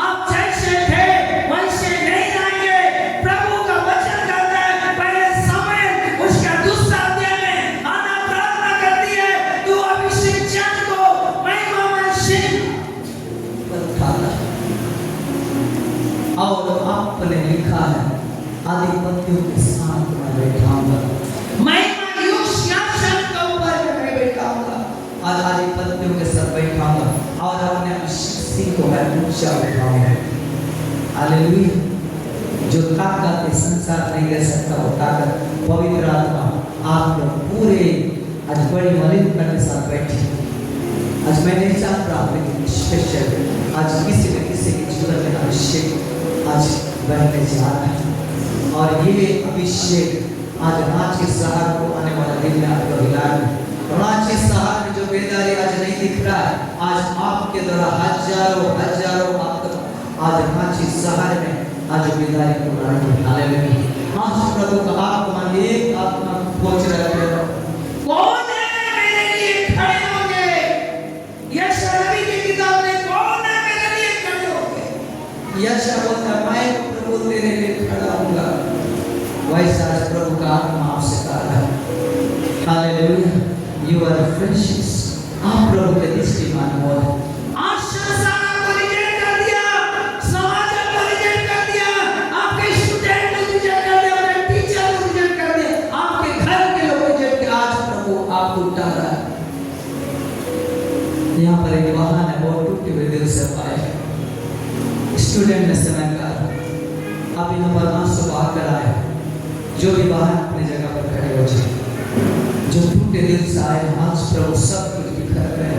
आप जैसे थे वैसे नहीं रहेंगे। प्रभु का वचन कहता है पहले समय उसका दूसरा अध्याय में आना प्रार्थना करती है, तू अभिषेक जन को महिमा में सिंह बताता और आपने लिखा है आधिपत्यों के साथ मैं बैठाऊंगा, महिमा युग शासन के ऊपर मैं बैठाऊंगा और आधिपत्यों के साथ बैठाऊंगा और अपने अभिषेक को मैं ऊंचा बैठाऊंगा। हालेलुया। जो ताकत इस संसार नहीं दे सकता वो ताकत पवित्र आत्मा आप लोग पूरे आज बड़ी मलिनता के साथ बैठे। आज मैं नहीं चाहता लेकिन स्पेशल आज किसी न किसी के जीवन में अभिषेक आज बहने जा रहा है और ये अभिषेक आज रांची शहर को आने वाला दिन में आपको हिलाएगा। रांची शहर में जो बेदारी आज नहीं दिख रहा है, आज आपके द्वारा हजारों हजारों आज रांची शहर में आज बेदारी को लाएंगे। हालेलुया। आज प्रभु का आत्मा एक आत्मा पहुंच रहा है, कौन है मेरे लिए खड़े होंगे? यशाया नबी की किताब में कौन है मेरे लिए खड़े होंगे? यशाया बोलता मैं प्रभु तेरे लिए खड़ा हूँगा। वैसा आज प्रभु का आत्मा आपसे कह रहा है। हालेलुया। You are precious. आप प्रभु के दृष्टिमान हो। आज संसार को रिजेक्ट कर दिया, समाज को रिजेक्ट कर दिया, आपके स्टूडेंट को रिजेक्ट कर दिया, अपने टीचर को रिजेक्ट कर दिया, आपके घर के लोग रिजेक्ट कर। आज प्रभु आपको उठा रहा है। यहाँ पर एक वाहन है, बहुत टूटे हुए दिल से पाए स्टूडेंट ने समय कहा आप यहाँ पर आंसू आकर आए, जो भी वाहन अपनी जगह पर खड़े हो जाए, जो टूटे दिल से आए, आज प्रभु सब कुछ बिखर गया,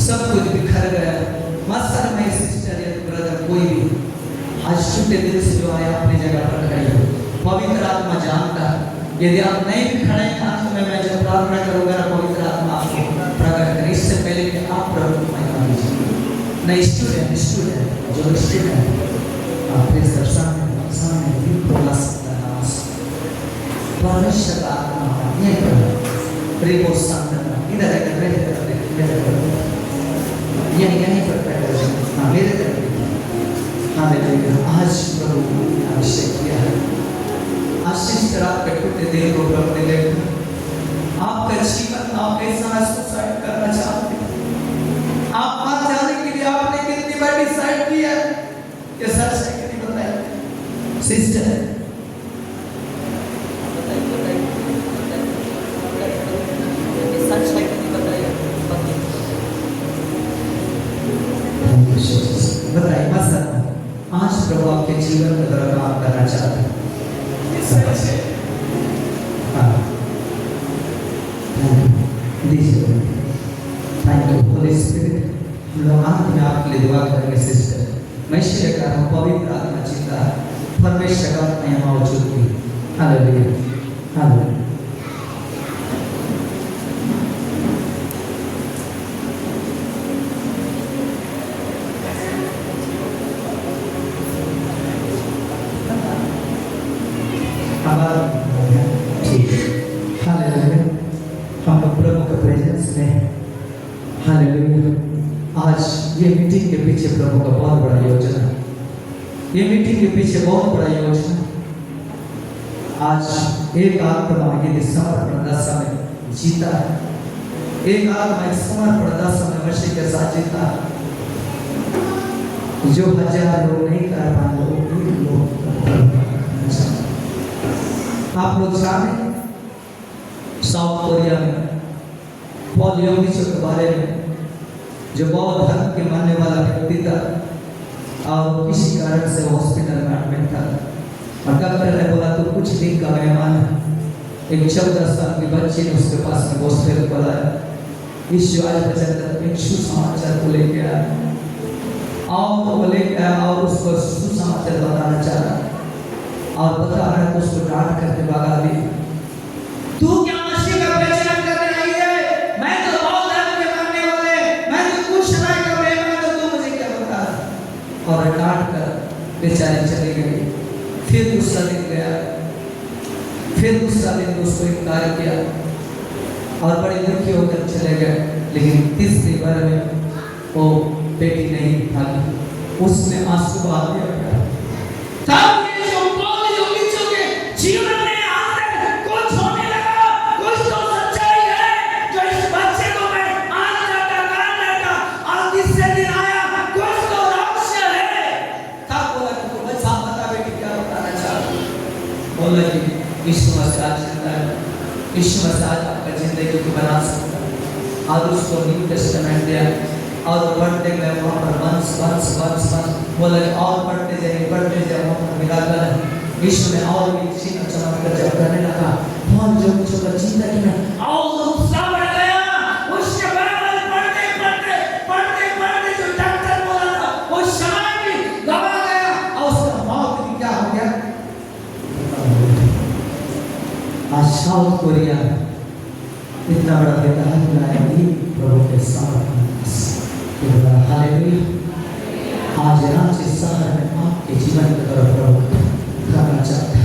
सब कुछ बिखर गया। मास्टर में सिस्टर या ब्रदर कोई भी आज टूटे दिल से जो आया अपनी जगह पर खड़े हो, पवित्र आत्मा जानता है। यदि आप नहीं भी खड़े हैं आज मैं जब प्रार्थना करूंगा पवित्र आत्मा आपको प्रकट करे। इससे पहले कि आप प्रभु को महिमा दीजिए। नहीं स्टूडेंट जो स्टूडेंट आप प्लीज सामने भी बोला सकता है। परमेश्वर आत्मा ये प्रेमो संगम इधर यहीं पर बैठे हाँ मेरे तरफ हाँ मेरे आज प्रभु ने अभिषेक किया है। आशीष कर आपके टूटे दिल को प्रभु ने लेकर आपका जीवन आप ऐसा सुसाइड करना चाहते हैं, आप मर जाने के लिए आपने कितनी बार डिसाइड किया है? ये सच है कि नहीं बताइए सिस्टर? बताइए मत आज प्रभु आपके जीवन में काम करना चाहते हैं। दीजिए थैंक यू होली स्पिरिट। हम लोग अंत में आपके लिए दुआ करेंगे सिस्टर। मैं इसलिए कह रहा हूँ पवित्र आत्मा चिंता परमेश्वर का आत्मा यहाँ मौजूद थी। Hallelujah hallelujah. हालेलुया। आज ये मीटिंग के पीछे प्रभु का बहुत बड़ा योजना है। ये मीटिंग के पीछे बहुत बड़ा योजना है। आज एक आत्मा ये समर्पण दशा में जीता है। एक आत्मा इस समर्पण दशा में मसीह के साथ जीता है। जो 1000 लोग नहीं कर पाए वो 1 लोग। आप लोग जाने साउथ कोरिया में पॉल योगिचो के बारे में, जो बौद्ध धर्म के मानने वाला व्यक्ति था और किसी कारण से हॉस्पिटल में एडमिट था और डॉक्टर ने बोला तो कुछ दिन का मेहमान है। एक 14 साल की बच्ची ने उसके पास में हॉस्पिटल बुलाया। यीशु आज बचन एक सुसमाचार को लेके आया और वो लेके आया और उसको सुसमाचार बताना चाह रहा और बता रहा है तो उसको डांट करके भगा दी। तू क्या मसीह का प्रचार करने आई है? मैं तो बौद्ध धर्म के मानने वाले, मैं तो कुछ नहीं कर रही, मैं तो तू मुझे क्या बता रहा? और डांट कर बेचारी चली गई। फिर दूसरा दिन गया, फिर दूसरा दिन उसको इनकार किया और बड़े दुखी होकर चले गए। लेकिन तीसरी बार में वो बेटी नहीं भागी, उसने आंसू बहा दिया। तब ये जो पौल योगिचो के जीवन में अंदर कुछ होने लगा, कुछ तो सच्चाई है जो इस बच्चे को मैं आज जाता करता और तीसरे दिन आया, कुछ तो रहस्य है। तब बोला कि तुम बच्चा बता बेटी क्या बताना चाहती? बोला कि यीशु मसीह आज जिंदा है, यीशु मसीह आज आपका जिंदगी को बना सकता है। और उसको न्यू टेस्टामेंट दिया और पढ़ते गए वहाँ पर वंश बोले और पढ़ते जाए वहाँ पर मिलाकर यीशु ने और भी सीना चमक जब करने लगा। पौल योगिचो का जिंदगी में और उत्साह बढ़ गया। उसके बराबर पढ़ते जो डॉक्टर बोला था वो समय भी गवा गया और उसका मौत भी क्या हो गया। आज साउथ कोरिया इतना बड़ा बेकार बनाया प्रभु के साथ। हालेलुया। आज रांची शहर में आपके जीवन की तरफ प्रभु करना चाहता है।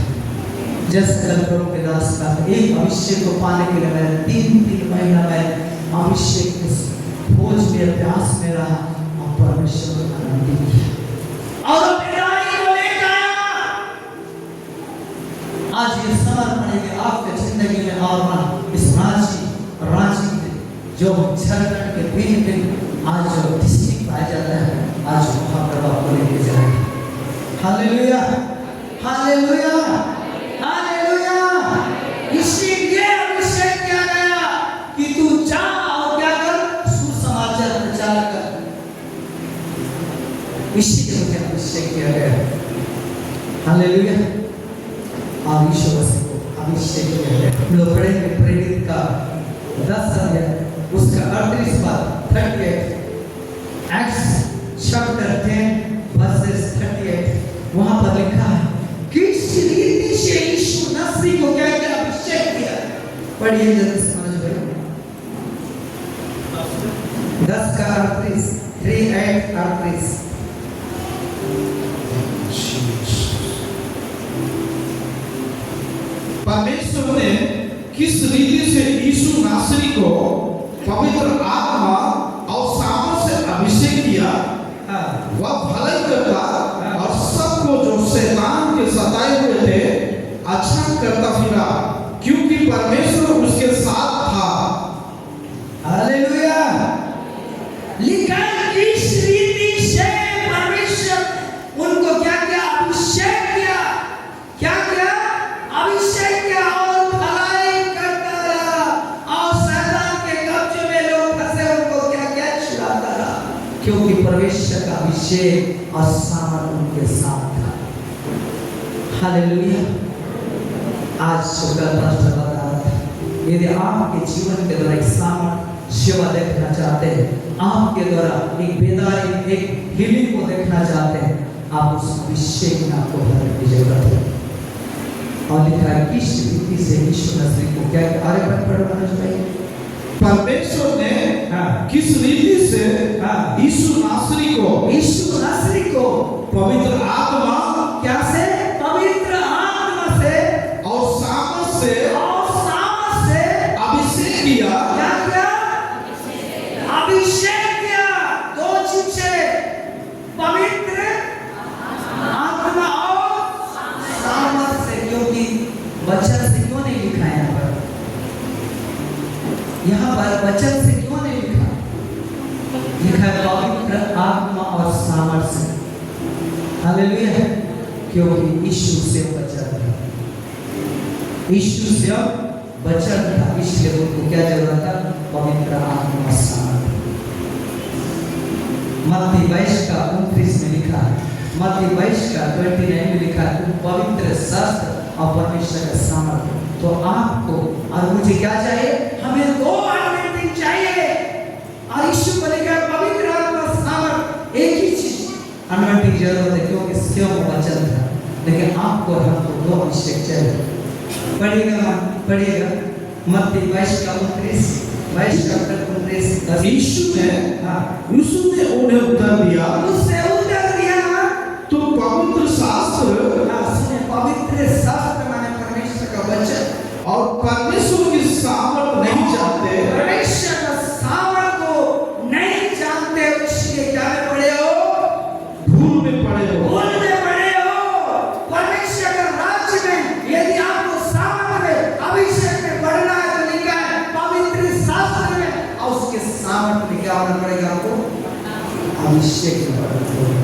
जैसे कल प्रभु के दास का एक अभिषेक को पाने के लिए मैं 3 महीना में अभिषेक के खोज में अभ्यास में रहा और परमेश्वर का नाम दिया और बेदारी को लेकर आया। आज ये समर्पण है आपके जिंदगी में और इस रांची जो झारखंड के दिन आज जो डिस्ट्रिक्ट पाया जाता है, आज वहाँ पर आपको लेके जाएगा। Hallelujah, hallelujah, hallelujah. इसीलिए अभिषेक किया गया कि तू जा और क्या कर, सुसमाचार प्रचार कर। इसीलिए मुझे अभिषेक किया गया। हालेलुया। और यीशु मसीह को अभिषेक किया गया। हम लोग पढ़ेंगे प्रेरित का 10 अध्याय उसका 38 पद 38 एक्ट्स चैप्टर 10 वर्सेस 38 वहां पर लिखा है किस रीति से यीशु मसीह को क्या क्या अभिषेक किया। पढ़िए जल्दी से समझ भाई। 10 का 38 38 परमेश्वर ने किस रीति से यीशु नासरी को पवित्र आत्मा और सामर्थ से अभिषेक किया। वह भलाई करता और सबको जो शैतान के सताए हुए थे अच्छा करता फिरा, क्योंकि परमेश्वर उसके साथ था। हालेलुया। लिखा किस रीति से परमेश्वर उनको क्या क्या अभिषेक किया, क्या क्या अभिषेक किया और भलाई करता रहा और शैतान के कब्जे में लोग फंसे उनको क्या क्या छुड़ाता रहा, क्योंकि परमेश्वर का अभिषेक और सामर्थ उनके साथ था। हालेलुया। आज शुक्र पास्टर बता रहा था, यदि आपके जीवन के द्वारा एक सामर्थ सेवा देखना चाहते हैं, आपके द्वारा एक बेदारी एक हीलिंग को देखना चाहते हैं, आप उस अभिषेक में आपको भरने की जरूरत है। और लिखा है किस रीति से यीशु मसीह को क्या आगे पढ़ना चाहिए। परमेश्वर ने किस रीति से यीशु नासरी को पवित्र आत्मा क्या से, पवित्र आत्मा से और सामर्थ से अभिषेक किया। क्या क्या अभिषेक लिखा है पवित्र आत्मा और सामर्थ्य। हालेलुया। क्योंकि यीशु से वचन था, यीशु से वचन था, इसलिए उनको क्या जरूरत था? पवित्र आत्मा और सामर्थ्य। मत्ती 22 का 29 में लिखा है, मत्ती 22 का 29 में लिखा है, पवित्र शास्त्र और परमेश्वर का सामर्थ्य। तो आपको और मुझे क्या चाहिए? हमें दो अनॉइंटिंग चाहिए। और यीशु को लिखा पवित्र आत्मा और सामर्थ्य, एक ही चीज अनॉइंटिंग जरूरत है, क्योंकि स्वयं वचन था, लेकिन आपको और हमको दो अभिषेक चाहिए। पढ़िएगा मत्ती 22 का 29 यीशु ने उन्हें उत्तर दिया, तुम पवित्र शास्त्र, पवित्र शास्त्र माने परमेश्वर का वचन, और परमेश्वर की सामर्थ नहीं जानते, परमेश्वर का सामर्थ को नहीं जानते, इसलिए क्या में पड़े हो? भूल में पड़े हो। भूल में पड़े हो। परमेश्वर के राज्य में यदि आपको सामर्थ में अभिषेक में बढ़ना है, तो लिखा है पवित्र शास्त्र में, और उसके सामर्थ में क्या होना पड़ेगा? आपको अभिषेक में बढ़ना होगा।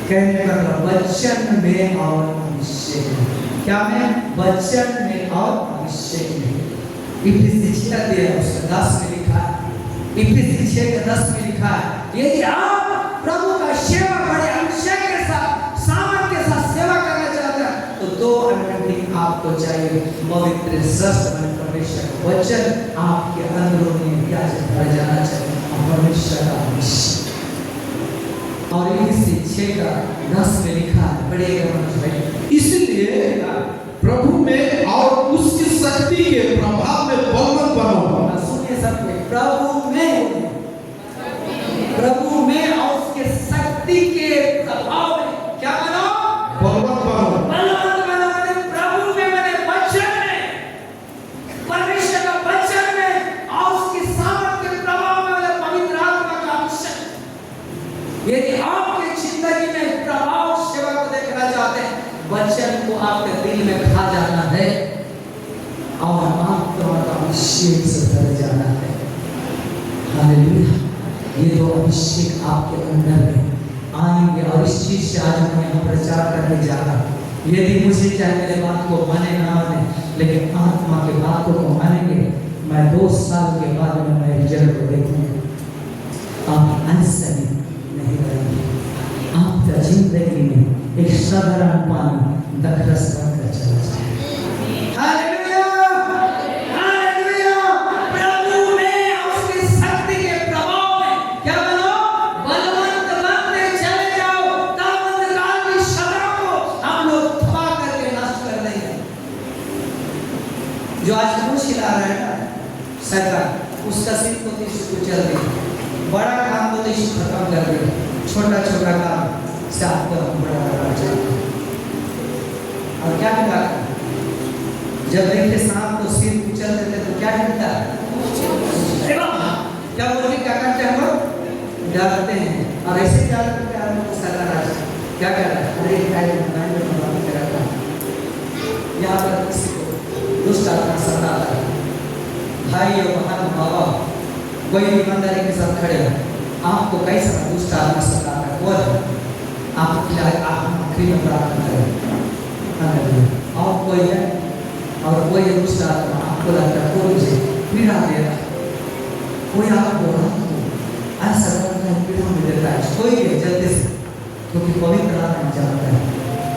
कहने का वचन में और अभिषेक में, क्या में? वचन में और अभिषेक में। इफिसी 6:10 में लिखा है, इफिसी 6:10 में लिखा है, यदि आप प्रभु का सेवा बड़े अभिषेक के साथ, सामर्थ के साथ सेवा करना चाहते हैं, तो दो अनॉइंटिंग आपको चाहिए। पवित्र शास्त्र में परमेश्वर का वचन आपके अंदरूनी क्या भर जाना चाहिए, परमेश्वर का अभिषेक। और इफिसी 6:10 में लिखा है, पढ़िएगा मनोज भाई। इसलिए प्रभु में और उसकी शक्ति के प्रभाव में बलवान बनो। सुनिए सबके, प्रभु में और उसके शक्ति के प्रभाव में क्या बनो? बलवान बनो। बलवान बनो। प्रभु में बने, वचन में, परमेश्वर का वचन में और उसकी सामर्थ के प्रभाव में बने, पवित्र आत्मा का अभिषेक। यदि आपकी जिंदगी में प्रभाव सेवा को देखना चाहते हैं, वचन को आपके दिल में खा जाना है और आत्मा का अभिषेक से भर जाना है। हालेलुया। ये दो अभिषेक आपके अंदर में आएंगे, और इस चीज से आज मैं प्रचार करने जा रहा हूँ। यदि मुझे चाहे मेरे बात को माने ना माने, लेकिन आत्मा के बातों को मानेंगे, मैं 2 साल के बाद में मैं रिजल्ट को देखूंगा। आप ऐसा नहीं रहेंगे, आपका जिंदगी में एक साधारण पानी दखरस बनकर चला जाए। Hallelujah, hallelujah. प्रभु में उसकी शक्ति के प्रभाव में क्या बनो? बलवंत बनते चले जाओ, तब अंधकार की शक्तियों को हम लोग तबाह करके नष्ट कर देंगे। जो आज मुझ खिला रहा है ना सरकार, उसका सिर्फ तो यीशु चल रही, बड़ा काम तो यीशु खत्म कर रही, छोटा छोटा काम से आपको बड़ा करना चाहिए। और क्या मिला? जब देखते सांप को सिर कुचल देते तो क्या मिलता है? क्या बोलते, क्या करते हैं हम लोग? डरते हैं। और ऐसे क्या करते हैं हम लोग? सरकार क्या कर रहा है? अरे यहाँ पर किसी को दुष्ट आत्मा सताता है, भाई और बहन बाबा कोई ईमानदारी के साथ खड़े हैं, आपको कैसा दुष्ट आत्मा सताता है? वो आप आखिरी में प्रार्थना करें। और कोई है, और कोई दुष्ट आत्मा आपको लगता है कोई मुझे पीड़ा दे रहा है, कोई आपको ऐसा करता है पीड़ा में देता है, कोई भी जल्दी से, क्योंकि पवित्र आत्मा जानता है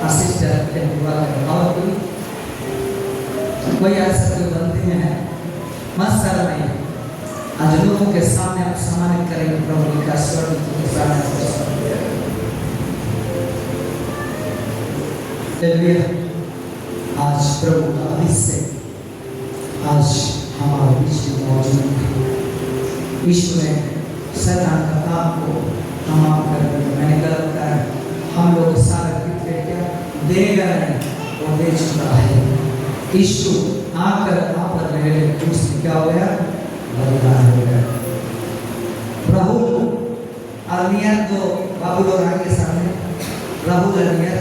आशीष करते हैं। और कोई ऐसा कोई बनते हैं, मत शर्म नहीं, आज लोगों के सामने आप सम्मानित करेंगे प्रभु का स्वर्ग के सामने। आज प्रभु का अभिषेक आज हमारे बीच में मौजूद है। विश्व में शैतान का काम को तमाम कर दिया। मैंने गलत कहा, हम लोग सारा क्या देगा नहीं, वो दे चुका है। यीशु आकर आप पर मेरे क्रूस में क्या हो गया? बलिदान हो गया। प्रभु अर्नियर को बाबू लोग आगे सामने प्रभु अर्नियर,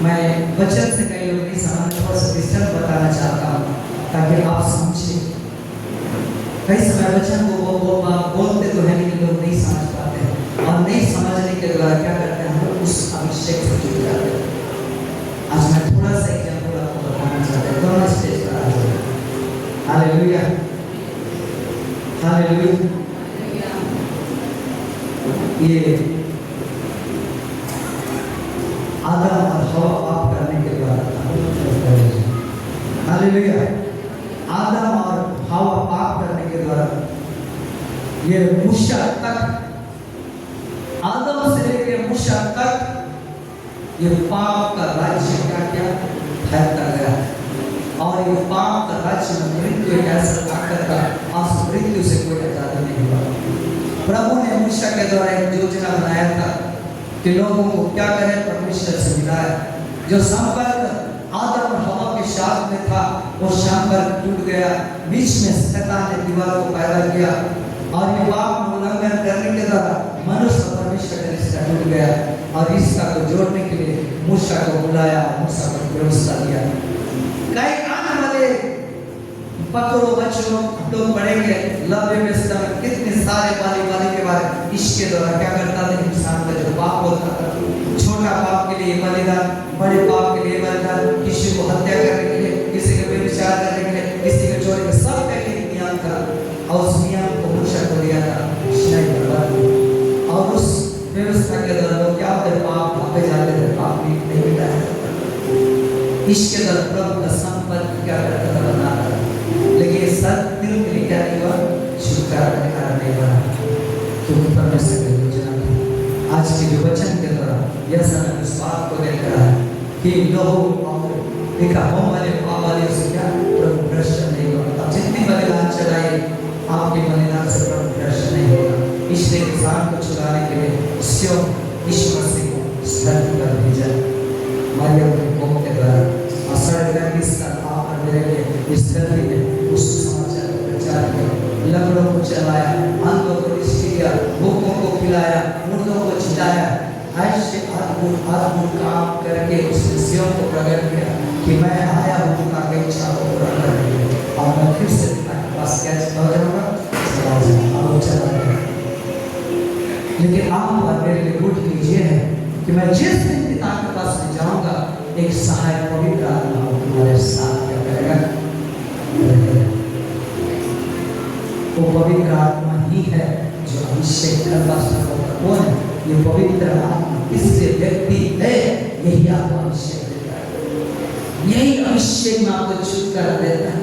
मैं वचन से कई लोग नहीं समझ, थोड़ा सा विस्तार बताना चाहता हूँ ताकि आप समझें। कई समय वचन को बोलते तो है लेकिन लोग नहीं समझ पाते हैं। के द्वारा क्या करते हैं, हम लोग उस अभिषेक से जुड़ जाते हैं। आज मैं थोड़ा सा एग्जाम्पल आपको बताना चाहता हूँ। दोनों स्टेज पर आ जाओ। Hallelujah, hallelujah. ये आदम और हवा पाप करने के बाद, हालेलुया, आदम और हवा पाप करने के द्वारा ये मूसा तक, आदम से लेकर मूसा तक ये पाप का राज्य क्या क्या फैलता गया। और ये पाप का राज्य में मृत्यु एक ऐसा ताकत था, आज मृत्यु से कोई आजादी नहीं हुआ। प्रभु ने मूसा के द्वारा एक योजना बनाया था कि लोगों को क्या करें, परमेश्वर से मिलाए। जो संपर्क आदम और हवा के साथ में था वो संपर्क टूट गया। बीच में शैतान ने दीवार को पैदा किया और ये पाप में उल्लंघन करने के द्वारा मनुष्य और परमेश्वर का रिश्ता टूट गया। और रिश्ता को जोड़ने के लिए मूसा को बुलाया, मूसा को व्यवस्था दिया। कई आने वाले पकड़ो बच्चों लोग पढ़ेंगे लव व्यवस्था में कितने सारे बाली के बारे में। इसके द्वारा क्या करता था, इंसान का जो पाप होता था, छोटा पाप के लिए बलिदान, बड़े पाप के लिए बलिदान, किसी को हत्या करने के लिए, किसी के व्यभिचार करने के लिए, किसी के चोरी के, सब का एक नियम था। और उस नियम को मूसा को दिया था, और उस व्यवस्था के द्वारा लोग क्या होते, पाप भागे जाते थे, पाप नहीं मिटाया जाता। इसके द्वारा प्रभु का संपर्क क्या करता था, बनाता था। लेकिन ये सब दिल के लिए क्या नहीं हुआ, छुटकारा का कारण नहीं बना, क्योंकि परमेश्वर की योजना थी। आज के जो वचन के द्वारा यह समय इस बात को देख रहा है कि लोग देखा होम वाले पाप वाले से क्या प्रभु भ्रष्ट नहीं होगा। जितनी बलिदान चढ़ाए आपके बलिदान से प्रभु भ्रष्ट नहीं होगा। इसलिए इंसान को छुड़ाने के लिए सियोन यीशु मसीह को धरती पर भेजा, मरियम के कोख के द्वारा। और साढ़े 30 साल आप और मेरे लिए इस धरती में उस समाचार को प्रचार किया, लंगड़ों को चलाया, अंधों को दृष्टि दिया, भूखों को खिलाया, मुर्दों को जिलाया। ऐसे अद्भुत काम करके उसने सियोन को प्रकट किया कि मैं आया हूँ उनका इच्छा को पूरा करने के लिए। और मैं फिर से पिता के पास क्या चला जाऊँगा, चला गया। लेकिन आप और मेरे लिए गुड न्यूज़ ये है कि मैं जिस दिन पिता के पास में जाऊँगा, एक सहायक पवित्र आत्मा तुम्हारे साथ क्या करेगा, वो पवित्र आत्मा ही है जो अभिषेक करता है। कौन है ये पवित्र आत्मा? इससे व्यक्ति है, यही आपको अभिषेक देता है, यही अभिषेक में आपको छुटकारा देता है।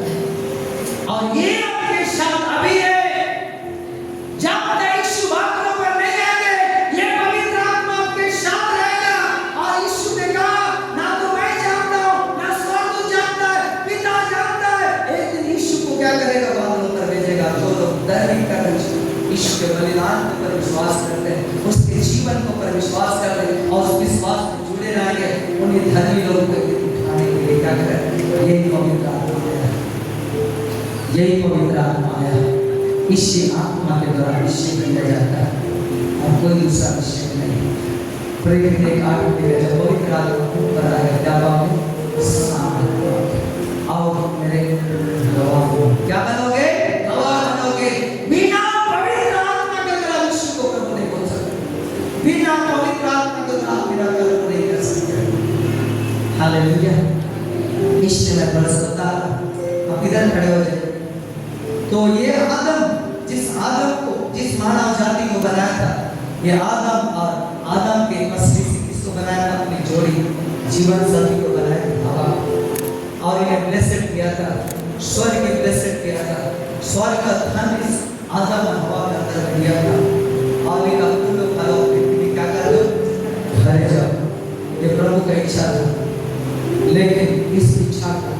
और ये आपके साथ अभी है, जब तक यीशु बातों पर नहीं आएंगे, ये पवित्र आत्मा आपके साथ रहेगा। और यीशु ने कहा, ना तो मैं जानता हूँ, ना स्वर्ग जानता है, पिता जानता है। एक दिन यीशु को क्या करेगा, बादलों पर भेजेगा। जो लोग दैनिक यीशु के बलिदान पर विश्वास करते हैं, उसके जीवन को पर विश्वास करते हैं और उस विश्वास में जुड़े रहेंगे, उन्हें धनी लोगों को उठाने के लिए क्या करें, यही पवित्र आत्मा आया, यही पवित्र आत्मा आया। इसी आत्मा के द्वारा अभिषेक किया जाता है और कोई दूसरा अभिषेक नहीं। प्रेरित एक आत्मा के जब पवित्र आत्मा ऊपर आएगा, क्या बात सामने आओ मेरे गवाह, क्या बनोगे, गवाह बनोगे। बिना पवित्र आत्मा के द्वारा यीशु को प्रभु नहीं बोल सकते, बिना पवित्र आत्मा के द्वारा मेरा कर्म नहीं कर सकते। हालेलुया। इसलिए मैं बड़ा बता, आप इधर खड़े हो जाए। तो ये आदम, जिस आदम को, जिस मानव जाति को बनाया था, ये आदम और आदम के पत्नी से किसको बनाया था, अपनी जोड़ी जीवन साथी को बनाया था, हवा। और इन्हें ब्लेसेड किया था, स्वर्ग के ब्लेसेड किया था, स्वर्ग का धन इस आदम और हवा के अंदर दिया था। और इनका पूर्ण फल पृथ्वी क्या कर दो, घरे जाओ। ये प्रभु का इच्छा था, लेकिन इस इच्छा को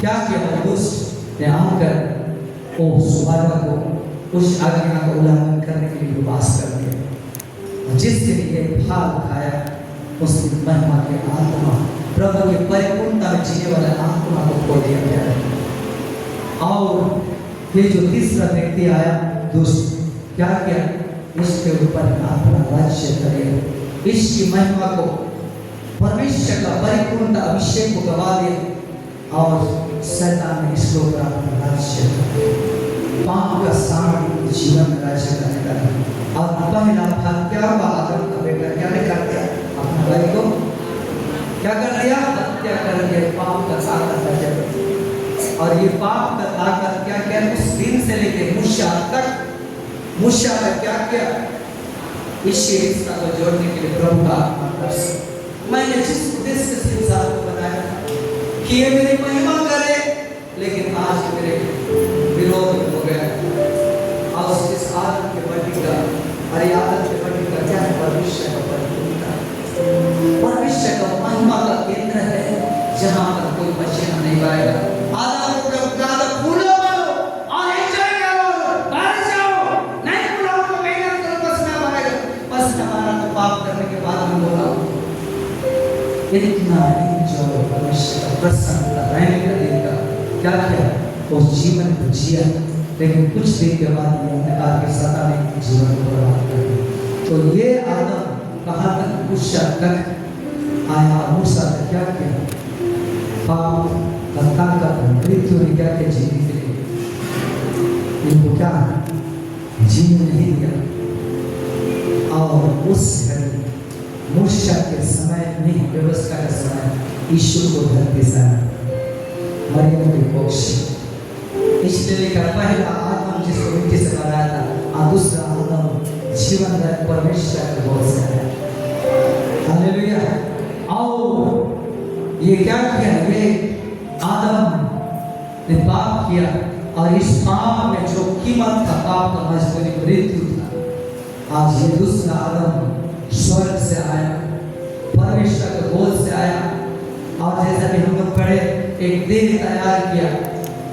क्या किया, दुष्ट ने आकर वो स्वर्ग को, उस आज्ञा को उल्लंघन करने के लिए उपवास कर दिया। जिस दिन ये फल खाया, उस दिन महिमा के आत्मा, प्रभु की परिपूर्णता में जीने वाले आत्मा को खो दिया गया। और ये जो तीसरा व्यक्ति आया, दुष्ट, क्या किया, इसके ऊपर अपना राज्य करे, इसकी महिमा को, परमेश्वर का परिपूर्ण अभिषेक को गवा दिया। और शैतान ने इसके ऊपर अपना राज्य, पाप का सामर्थ्य जीवन में राज्य करने लगा। और पहला फल क्या हुआ, आदम और ये पाप कर आकर क्या किया, उस दिन से लेके मूसा तक, मूसा का क्या किया, इस रिश्ता को जोड़ने के लिए प्रभु का आत्मा। मैंने जिस उद्देश्य से इंसान को बनाया कि ये मेरी महिमा करे, लेकिन आज मेरे विरोध हो गया। और इस आदत के बढ़ने का और ये आदत के बढ़ने का क्या है, भविष्य का परिपूर्णता। भविष्य का महिमा का केंद्र है, जहाँ पर कोई पसीना नहीं पाएगा। आदम को जब ज्यादा फूलो मारो और एंजॉय करो, बाहर जाओ, नहीं फूलो तो मेहनत करो, पसीना मारेगा, पसीना मारा तो पाप करने के बाद में बोला इतना एंजॉय, भविष्य का प्रसन्नता रहने का दिन का क्या किया, वो जीवन को जिया, लेकिन कुछ दिन के बाद ये अंधकार के सताने जीवन को बर्बाद कर दिया। तो ये आदम कहाँ तक, मूसा तक आया। मूसा ने क्या किया, पाप हत्या का मृत्यु ने क्या किया, जीने के लिए इनको क्या जीने नहीं दिया। और उस मूसा के समय नहीं, व्यवस्था के समय यीशु को धरती से मरियम की कोख, इसलिए लिखा पहला आदम जिसको मिट्टी से बनाया था, और दूसरा आदम जीवन दायक परमेश्वर के भोज से आया। हालेलुया। और ये क्या किया, ये आदम ने पाप किया, और इस पाप में जो कीमत था, पाप का मजबूरी मृत्यु था। आज ये दूसरा आदम स्वर्ग से आया, परमेश्वर के भोज से आया, और जैसा कि हम लोग पढ़े, एक देह तैयार किया,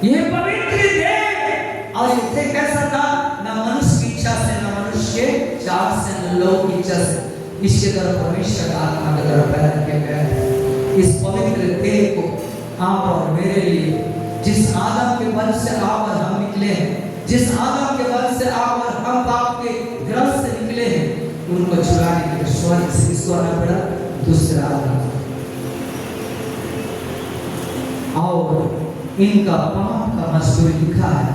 ये पवित्र देह। और ये देह कैसा था, न मनुष्य की इच्छा से, न मनुष्य के चाह से, न लोग की इच्छा से, इसके द्वारा परमेश्वर का आत्मा के द्वारा पैदा किया गया है। इस पवित्र देह को आप और मेरे लिए, जिस आदम के वंश से आप और हम निकले हैं, जिस आदम के वंश से आप और हम पाप के ग्रस्त से निकले हैं, उनको छुड़ाने के लिए स्वर्ग से किसको आना पड़ा, दूसरा आदम। और इनका पाप का मजदूरी लिखा है,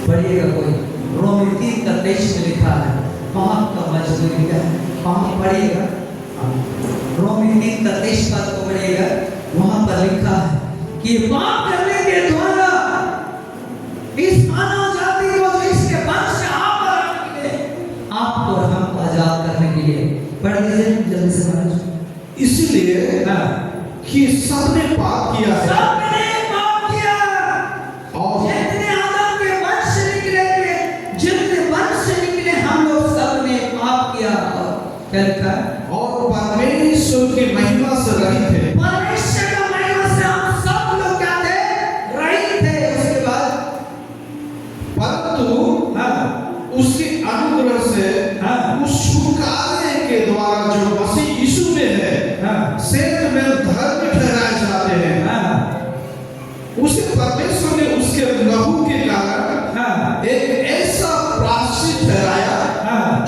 पढ़िएगा कोई, रोमी 3:23 में लिखा है पाप का मजदूरी क्या है, पाप पढ़िएगा, रोमी 3:23 पद को पढ़िएगा, वहां पर लिखा है कि पाप करने के द्वारा इस मानव जाति को, जो इसके वंश से आप और हम, आपको और हमको आजाद करने के लिए, पढ़ लीजिए जल्दी से महाराज। इसलिए कि सबने पाप किया है, सबने पाप किया, और जितने आदम के वंश से निकले थे, जितने वंश से निकले, हम लोग सबने पाप किया। क्या लिखा है, और परमेश्वर की महिमा से रहित थे। परमेश्वर का महिमा से हम सब लोग क्या थे, रहित थे। उसके बाद परंतु उसके अनुग्रह से, उस छुटकारे के द्वारा जो मसीह यीशु में है, सेठ में धर्म ठहराए जाते हैं। उसे परमेश्वर ने उसके लहू के कारण एक ऐसा प्रायश्चित ठहराया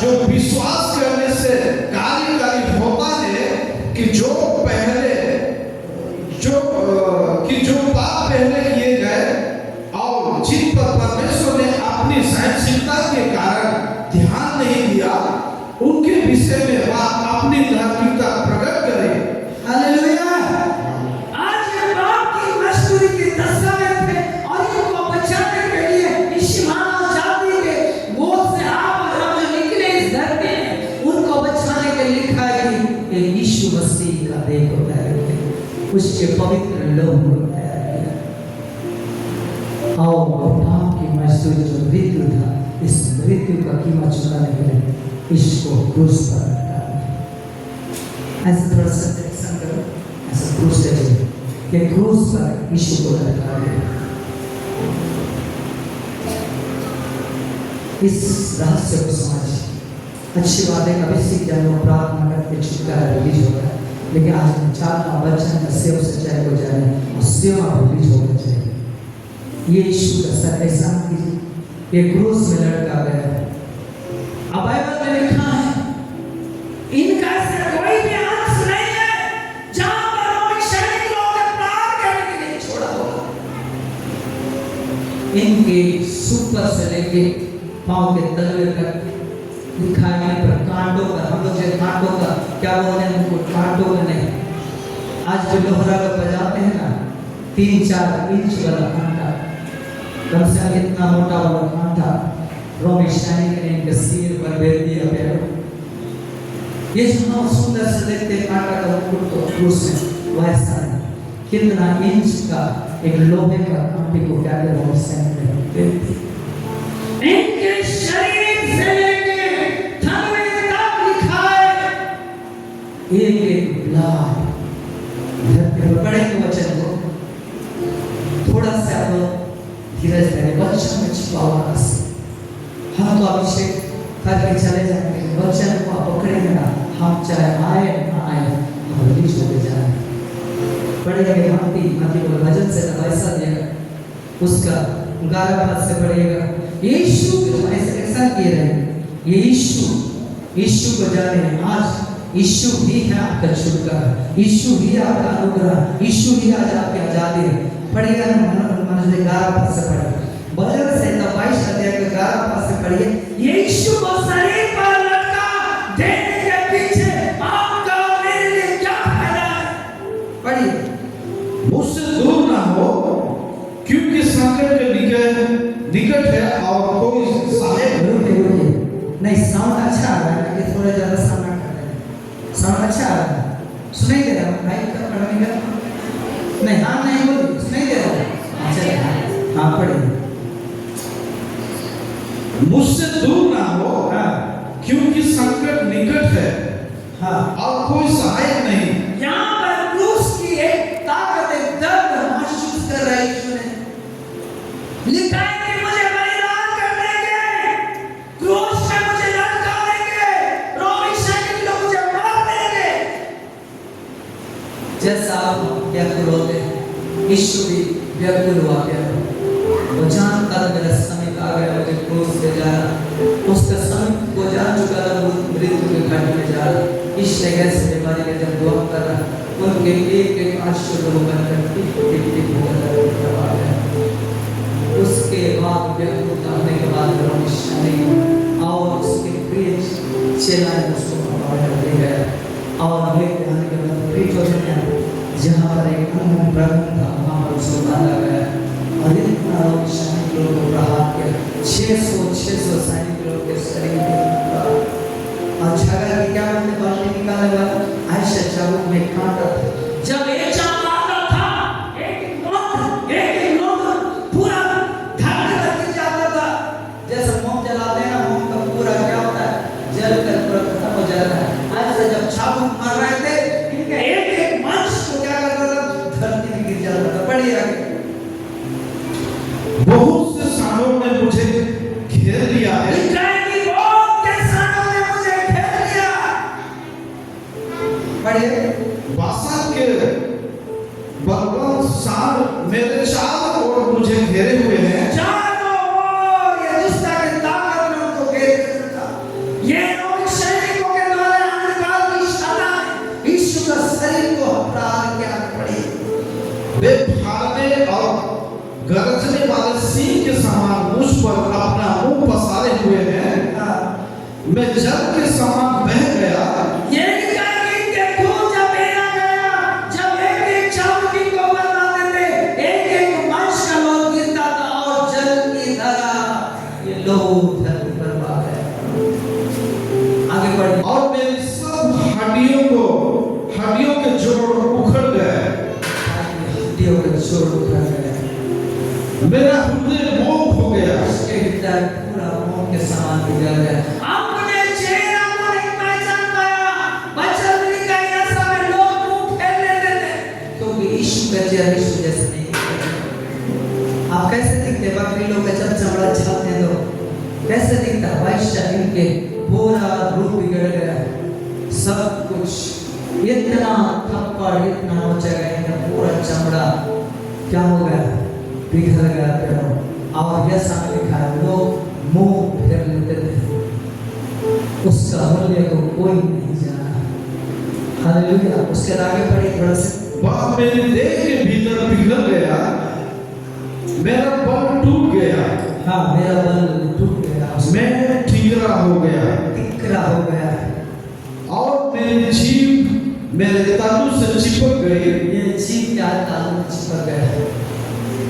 जो विश्वास करने से कार्यकारी होता है, कि जो पाप पहले किए गए, और जिन पर परमेश्वर ने अपनी सहनशीलता के कारण ध्यान नहीं दिया, उनके विषय में वह अपनी धार्मिकता प्रकट करे। हालेलुया। आज ये पाप की मजदूरी की दशा में थे, और इनको बचाने के लिए इस मानव जाति के बोझ से आप और हम जो निकले इस धरती में, उनको बचाने के लिए लिखा है कि यीशु मसीह का देह को तैयार किया, उसके पवित्र लहू को तैयार किया, और पाप की मजदूरी जो मृत्यु था, इस मृत्यु का कीमत चुकाने के लिए इसको क्रूस पर लटका दिया। ऐसा थोड़ा सा एक्शन करो, ऐसा क्रूस ले कि क्रूस पर यीशु को लटका दिया। इस रहस्य को समझ, अच्छी बात है, कभी सीख जाए, लोग प्रार्थना करके छुटकारा रिलीज होगा, लेकिन आज हम चाहता वचन का सेव सच्चाई को जाने और सेवा रिलीज होना चाहिए। ये यीशु का सर एहसान कीजिए, ये क्रूस में लटका गया। अब बाइबल में लिखा है, इनका से कोई भी अंश नहीं है जहां पर रोमी सैनिक लोग प्राण करने के लिए छोड़ा होगा। इनके सुपर से लेके पांव के तलवे तक लिखा है, पर कांटों का, हम लोग जो कांटों का क्या बोलते हैं, उनको कांटों का नहीं। आज जो लोहरा का बजाते हैं ना, 3-4 इंच वाला कांटा, कम से कम इतना मोटा वाला कांटा रोमी सैनिक ने इनके सिर पर बेच दिया पैरों। ये जो सुंदर से देखते कांटा का मुकुट तो क्रूस में वैसा है, कितना इंच का एक लोहे का कांटे को क्या कर रोमी सैनिक ने बेच दिया। इनके शरीर से लेके थनवे तक लिखा है एक लाख। पढ़ेंगे वचन को थोड़ा सा धीरज धरे, वचन में छिपा हुआ रस। हम तो अभिषेक करके चले जाएंगे, वचन को आप पकड़ेंगे ना, हम चाहे आए ना आए हम रिलीज होके जाएंगे। पढ़ेंगे मत्ती को भजन से वैसा दिया, उसका 11 पद से पढ़िएगा। यीशु ऐसा किए रहे, ये यीशु को जाने। आज यीशु ही है आपका छुटकारा, यीशु ही आपका अनुग्रह, यीशु ही आज आपकी आजादी है। पढ़िएगा मनुष्य 11 पद से पढ़िए, भजन से 22 अध्याय के 11 पद से पढ़िए। यीशु को शरीर पर लटका देने के पीछे आपका मेरे लिए क्या फायदा है? पढ़िए। मुझसे दूर ना हो, क्योंकि संकट के निकट है और कोई सहायक नहीं। साउंड अच्छा आ रहा है कि थोड़ा ज्यादा साउंड कर रहे हैं। साउंड अच्छा आ रहा है, सुनाई दे रहा है माइक का पढ़ने का? नहीं, हाँ नहीं बोल, सुनाई दे रहा है। अच्छा हाँ पढ़िए। मुझसे दूर ना हो, हाँ, क्योंकि संकट निकट है, हाँ, और कोई सहायक नहीं। यहाँ पर क्रूस की एक ताकत, एक दर्द महसूस कर रहा है यीशु ने। लिखा है कि मुझे बलिदान कर देंगे, क्रूस पे मुझे लटका देंगे, रोमी सैनिक लोग मुझे मार देंगे। जैसा आप व्याकुल होते हैं, यीशु भी व्याकुल हुआ प्यारो। वो जानता था मेरा समय आ गया, मुझे क्रूस पे जाना। उसका समय को जान चुका था, वो मृत्यु के घाट में जा रहा। इसने कैसे बीमारी में जब दुआ कर रहा, उनके एक आश्चर्य होकर उसके बाद व्याकुल करने के बाद रोमी सैनिक और उसके प्रिय चेला ने उसको पकड़ ले गया और लेके आने के बाद प्रीत हो गया। जहाँ पर एक ब्रह्म था वहाँ पर उसको बांधा गया और इतना रोमी सैनिक लोगों को प्रहार किया। 600 सैनिक लोग के शरीर में और झगड़ा की क्या हमने बातें निकालेगा। ऐसा चाबुक में कांटा था, जब एक चाबुक आता था एक लोग पूरा धड़क करके जाता था। जैसे मोम जलाते हैं ना, मोम का पूरा क्या होता है, जल कर पूरा खत्म हो जाता है। ऐसे जब चाबुक मार रहे थे, इनका एक मंच को क्या करता था, धरती में गिर जाता था। पढ़िए आगे। बहुत से सांडों ने मुझे घेर लिया है, बासात के बलवान सांड मेरे चारों ओर मुझे घेरे हुए हैं। चारों ओर ये दुष्टा की ताकत ने उनको घेरे रखा। ये रोमी सैनिकों के द्वारा अंधकार की सदा यीशु का शरीर को प्राण क्या पड़ी। वे फाड़ने और गरजने वाले सिंह के समान मुझ पर अपना मुंह पसारे हुए हैं। मैं जल के समान बह गया। ये और मेरी सब हड्डियों के जोड़ उखड़ गए। हड्डियों के जोड़ उखड़ गए। मेरा हृदय मोम हो गया, उसके हृदय पूरा मोम के समान बिगड़ गया। अपने चेहरा को नहीं पहचान पाया। बचन भी कहीं ऐसा में लोग मुंह फेर लेते थे, क्योंकि यीशु का चेहरा यीशु जैसा नहीं है। आप कैसे दिखते? बकरी लोग का जब चमड़ा छापते तो कैसे दिखता? वैश्य इनके पूरा रूप बिगड़ गया, सब कुछ इतना थप्पड़ इतना नोचा गया, इनका पूरा चमड़ा क्या हो गया, बिगड़ गया। और यह सामने लिखा है, लोग मुंह फेर लेते थे, उसका मूल्य को कोई नहीं जाना। हालेलुया। उसके आगे पढ़िए थोड़ा सा। वह मेरे देह के भीतर पिघल गया, मेरा बल टूट गया। हाँ, मेरा बल टूट गया, मैं ठिकरा हो गया, टिकरा हो गया। और मेरी जीभ मेरे तनु से चिपक गई ये जीभ प्यार तालु में चिपक गया।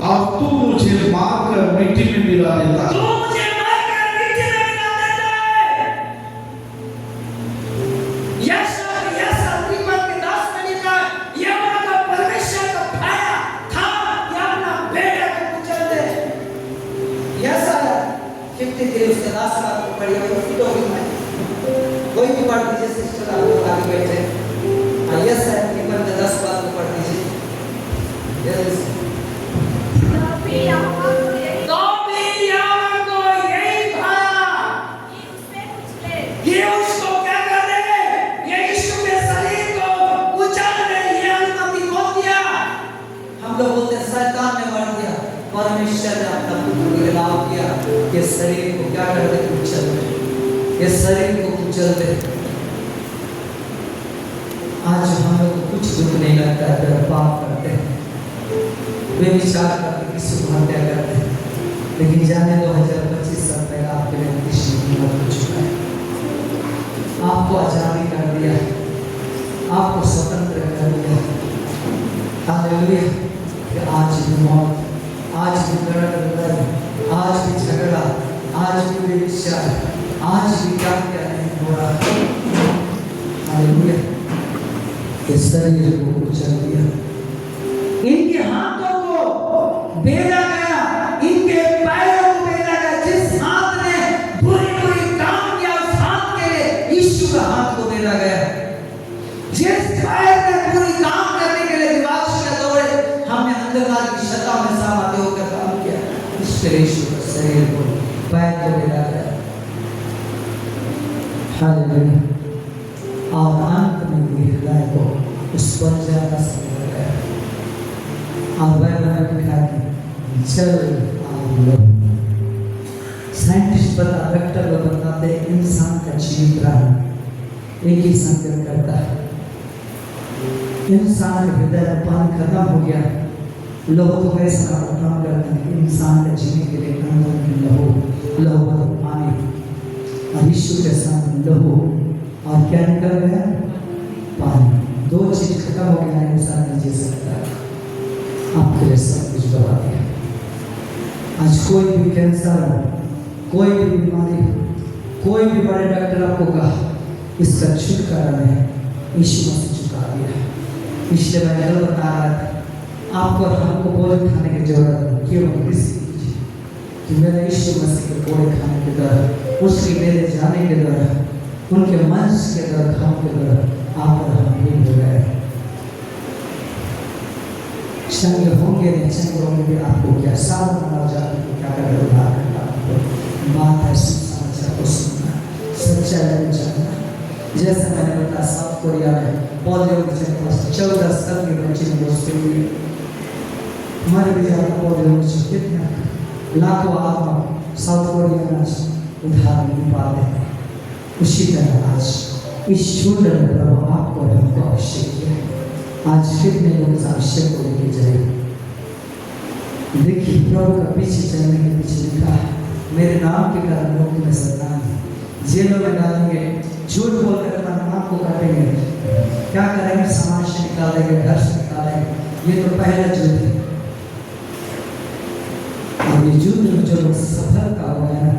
और तू मुझे मारकर मिट्टी में मिला देता तू मुझे मारकर मिट्टी में मिला देता है। यस अग्निमन के दास ने लिखा, यहोवा का परमेश्वर का भाया था कि अपना बेटा को कुचल दे। यस आया 53 उसके दास का पढ़िए टॉपिक में कोई भी पढ़ दीजिए सिस्टर, आप लोग आगे बैठे। यस है अग्निमन के 10 बात को पढ़ दीजिए। यस तो भी यहोवा को यही भाया कि उसको क्या कर दे, ये यीशु के शरीर को कुचल दे। ये अनुमति कौन दिया? हम लोग बोलते हैं शैतान ने मार दिया, परमेश्वर ने अपना पुत्र को अलाउ किया कि शरीर को क्या कर दे, कुचल दे, ये शरीर को कुचल दे। आज हम लोग को कुछ दुख नहीं लगता है जब पाप करते हैं, वे विचार करके किसी को हत्या करते हैं, लेकिन जाने 2025 साल पहले आपके लिए कृष्ण की मौत हो चुका है। आपको आजादी कर दिया, आपको स्वतंत्र कर दिया। हालेलुया। कि आज भी मौत, आज भी दर्द, आज भी झगड़ा, आज भी विचार, आज भी क्या क्या नहीं हो रहा। हालेलुया। इस शरीर को कुचल दिया, इनके हाथों को बेचा गया, इनके पैरों को बेचा गया। जिस हाथ ने बुरी काम किया, उस हाथ के लिए यीशु का हाथ को बेचा गया। जिस पैर ने बुरी काम करने के लिए विवाद से दौड़े, हमने अंधकार की सत्ता में सामने होकर काम किया, इसके लिए यीशु का शरीर को, पैर को बेचा गया। हालेलुया। और अंत में हृदय को उस पर ज्यादा समझ गया और वह लिखा कि चल आओ। साइंटिस्ट डॉक्टर लोग बताते हैं इंसान का जीवन प्राण एक ही संकेत करता है। इंसान का हृदय में पानी खत्म हो गया, लोग तो कैसा काम करते हैं, इंसान का जीने के लिए अंदर में लहू पानी और यीशु के सामने लहू और क्या निकल गया, पानी। दो चीज खत्म हो गया, इंसान नहीं जी सकता। आपके लिए सब कुछ दवा दिया। आज कोई भी कैंसर हो, कोई भी बीमारी हो, कोई भी बड़े डॉक्टर आपको कहा इसका छुटकारा नहीं, यीशु मसीह चुका दिया। इसलिए मैं कल बता रहा था आपको और हमको भोजन खाने की जरूरत नहीं, क्यों? इसलिए कि मेरे यीशु मसीह के कोड़े खाने के द्वारा, उसके मेरे जाने के द्वारा, उनके मंच के द्वारा, खाने के द्वारा आप और हम भी हो गए। संग होंगे नहीं, संग होंगे भी आपको क्या सारा मानव जाति को क्या कर उधार करना, आपको बात है समाचार को सुनना, सच्चाई को जानना। जैसे मैंने बताया साउथ कोरिया में पोलियो के पास 14 साल के बच्चे ने दोस्ती हुई, मर भी जाता पोलियो से, कितना लाखों आत्मा साउथ कोरिया में उधार नहीं पाते। उसी तरह आज इस छोटे प्रभु आपको और हमको आवश्यक है। आज कितने लोग इस आवश्यक को लेके जाए। देखिए प्रभु का पीछे चलने के पीछे लिखा है, मेरे नाम के कारण लोग तुम्हें सताएंगे, जेलों में डालेंगे, झूठ बोलकर अपना नाम को काटेंगे, क्या करेंगे, समाज से निकालेंगे, घर से निकालेंगे। ये तो पहला युद्ध है। और ये युद्ध में जो लोग सफलता हुआ है ना,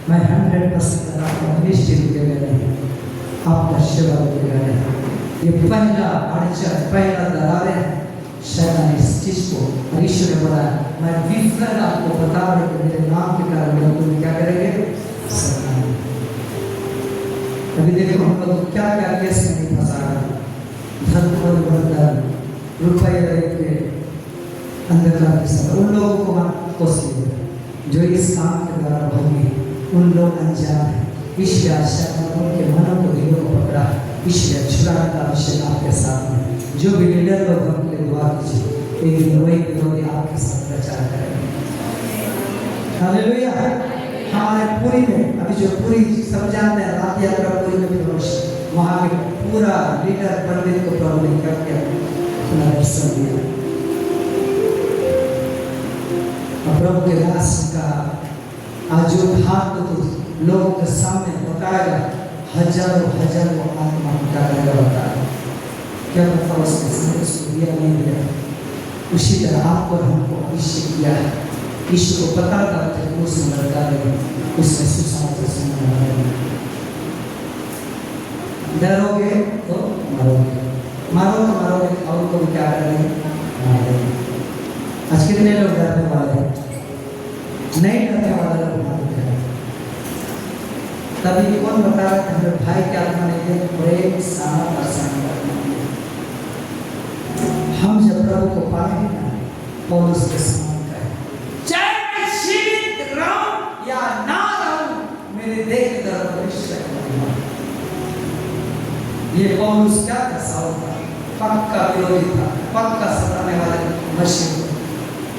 मैं 100% आपको निश्चित देगा नहीं, आपका सेवा देगा नहीं। ये पहला अड़चन, पहला दरार है शैतान इस चीज को। और ईश्वर ने बोला मैं विफल आपको बता रहे कि मेरे नाम के कारण लोग तुम्हें क्या करेंगे, सताएंगे। अभी देखो हम लोग क्या क्या केस में नहीं फंसा रहा, धन परिवर्तन, रुपये लेके अंधकार के साथ उन लोगों को कोशिश जो इस काम के द्वारा होंगे, उन लोग अनजान है। इसलिए आशा उनके मनों को, दिलों को पकड़ा, इसलिए छुड़ाने का अभिषेक आपके साथ में। जो भी लीडर लोग हमके दुआ कीजिए, एक दिन वही विरोधी आपके साथ प्रचार करेंगे। हालेलुया। हमारे पूरी में अभी जो पूरी सब जानते हैं, रात यात्रा पूरी में भी वहाँ के पूरा लीडर पंडित को प्रभु ने करके अपना दर्शन दिया। प्रभु के दास का आज जो भाग तो लोगों के सामने बताएगा, हजारों हजारों आत्मा क्या करेगा बताएगा। क्या पता उसने समय उसको दिया नहीं दिया, उसी तरह आपको और हमको अभिषेक दिया है। यीशु को पता था कि उस लड़का ने उसने सुसमाचार सुनाया। डरोगे तो मारोगे, मारो तो मारोगे, और को भी क्या करेंगे, मारेंगे। आज कितने लोग डरने वाले हैं? नहीं डरने वाले लोग मारते हैं। तभी कौन बता रहा है हमारे भाई के आत्मा ने प्रेम साथ आसान करना। हम जब प्रभु को पाएंगे ना, पौलुस के समान करें, चाहे मैं जीवित रहूं या ना रहूं, मेरे देह के द्वारा निश्चय करूंगा। ये पौलुस क्या था? साउल था, पक्का विरोधी था, पक्का सताने वाले मसीह।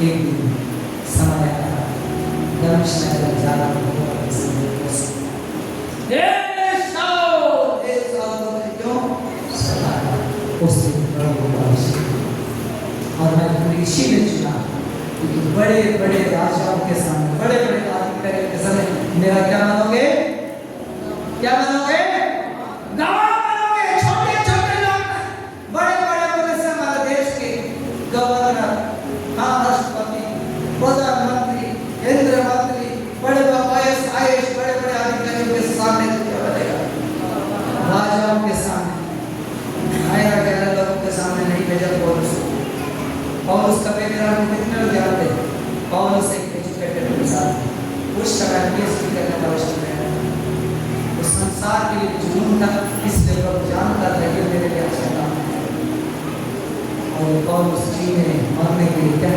एक दिन समय आया, दमिश्क नगर जाना होगा। और मैं तुम्हें इसीलिए चुना क्योंकि बड़े बड़े राजाओं के सामने, बड़े बड़े अधिकारियों के सामने मेरा क्या मानोगे? क्या मानोगे? गवाह मानोगे। छोटे छोटे लोग, बड़े बड़े बोले से हमारे देश के गवर्नर, राष्ट्रपति, प्रधानमंत्री, केंद्रीय मंत्री, बड़े IAS बड़े बड़े अधिकारियों के सामने क्या बनेगा? राजाओं के सामने, आया गया लोगों के सामने नहीं भेजा पौलुस। पौलुस का बैकग्राउंड कितने लोग जानते हैं? पौलुस एक एजुकेटेड इंसान, उस समय PhD करने वाला स्टूडेंट, उस संसार के लिए जुनून था, इसलिए लोग जानता था कि मेरे लिए अच्छा काम है। और पौलुस जी ने मरने के लिए क्या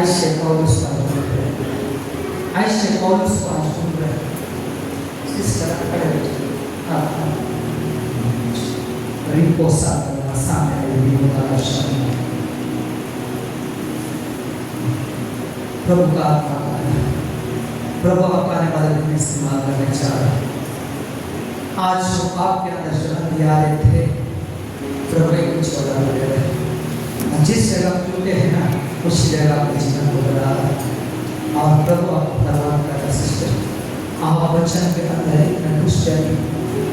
ऐसे पौलुस को आज सुन रहे इस तरह खड़े रिपोसा प्रभु का आत्मा, प्रभु आपका आने वाले दिन इस्तेमाल करने चाह रहा है। आज जो आपके अंदर जो अंधियारे थे, प्रभु एक कुछ बदल रहे हैं। जिस जगह टूटे हैं ना, उस जगह आपके जीवन को बदला रहा है। और प्रभु आपको प्रभाव कर रहा सिस्टर, आप वचन के अंदर इतना खुश जाएंगे।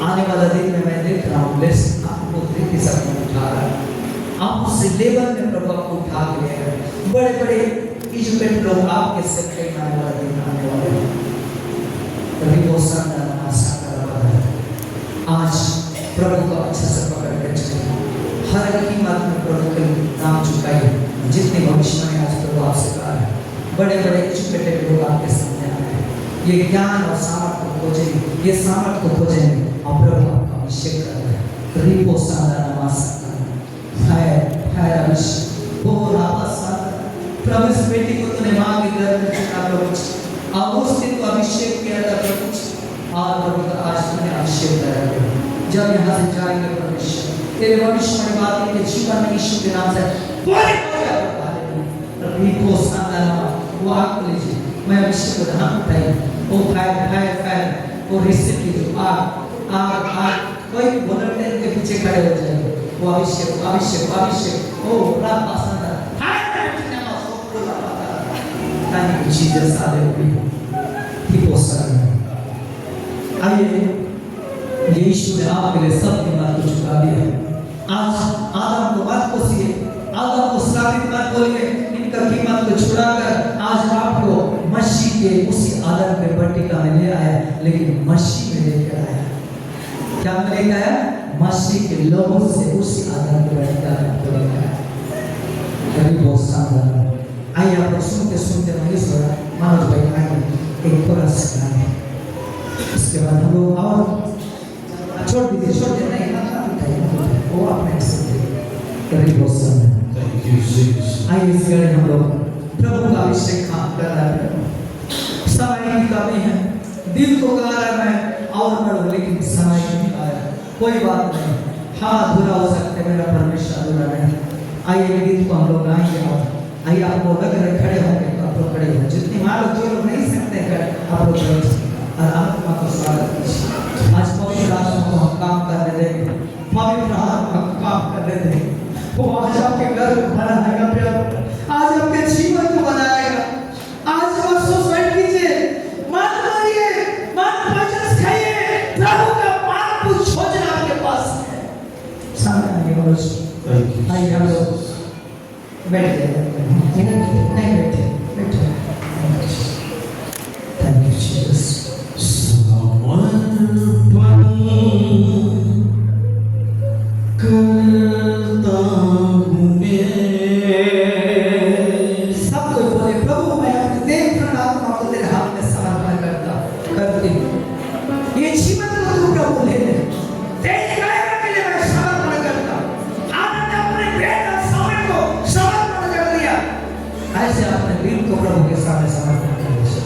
आने वाला दिन में मैं देख रहा हूँ लेकिन आपको देख के सब उठा रहा है। आप उस लेवल में प्रभु आपको उठा के ले रहे हैं। बड़े बड़े एजुकेटेड लोग आपके सिर पे आने वाला दिन आने वाले हैं। तभी वो शानदार आशा कर रहा है। आज प्रभु को अच्छा से पकड़ के चलिए, हर कीमत में प्रभु के नाम चुकाइए। जितने भविष्य में आज प्रभु आपसे कहा है, बड़े बड़े एजुकेटेड लोग आपके सामने आ रहे हैं। ये ज्ञान और सामर्थ को खोजेंगे, ये सामर्थ को खोजेंगे और प्रभु आपका अभिषेक कर रहे हैं। रिपो सादा नमाज है अभिषेक वो वापस प्रभु इस बेटी को तूने मां के गर्भ में चुका प्रभु, और उस दिन को अभिषेक किया था प्रभु, और प्रभु का आज तूने अभिषेक करा। जब यहाँ से जाएंगे परमेश्वर, तेरे भविष्य में बात के जीवन में यीशु के नाम से पूरे हो जाए। रिपो सादा नमाज वो आग को लीजिए, मैं अभिषेक को धाम उठाइए। वो फायर वो रिश्ते की जो आग आग आग, कोई वॉलंटियर के पीछे खड़े हो जाएंगे। वो अभिषेक अभिषेक अभिषेक ओ रात पसंद है ताकि चीजें सारे हुई आइए। यीशु ने आपके लिए सब कीमत को चुका दिया। आज आदम को मत कोसिए, आदम को श्रापित मत बोलिए, इनका कीमत को छुड़ाकर आज आपको मसीह के उसी आदम के बट्टिका में ले आया। लेकिन मसीह में लेकर आया, क्या में लेकर आया? मसीह के लोगों से उसी आदम के बट्टिका में आपको लेकर आया। कभी बहुत शानदार। आइए आप सुनते सुनते महेश्वर मनोज भाई आइए एक कोरस गाएं, उसके बाद हम लोग और छोड़ दीजिए, छोड़ दीजिए नहीं वो अपने से कभी बहुत शानदार। आइए इस गाने हम लोग प्रभु का अभिषेक कर रहा है। समय की कमी है, दिल को गा रहा है और पढ़ो, लेकिन समय नहीं आया। कोई बात नहीं, हाँ अधूरा हो सकते, मेरा परमेश्वर अधूरा नहीं। आइए गीत को हम लोग गाएंगे। और आइए आपको लग रहे खड़े होंगे तो आप लोग खड़े हो, जितनी मान लो जो लोग नहीं सकते खड़े आप लोग खड़े और आत्मा को स्वागत कीजिए। आज पवित्र आत्मा को हम काम करने देंगे, पवित्र आत्मा को काम करने देंगे। वो आज आपके घर को बनाएगा प्यार, आज आपके जीवन को बनाएगा। आज महसूस मत कीजिए, मत मारिए, मत भजन खाइए, प्रभु का पाप पूछ खोजना आपके पास मनोज Thank you. आइए हम लोग बैठ गए नहीं बैठे बैठे थैंक यू जीसस करता हूँ मैं सब कोई बोले प्रभु मैं अपने देह प्राण आत्मा को तेरे हाथ में समर्पण करती हूँ ये जीवन को तू प्रभु ले ले तेरी कायम के लिए मैं समर्पण करता हूँ आपने अपने पेट और समय को समर्पण कर दिया ऐसे अपने दिल को प्रभु के सामने समर्पण कर दिया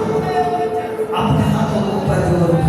अपने हाथों को ऊपर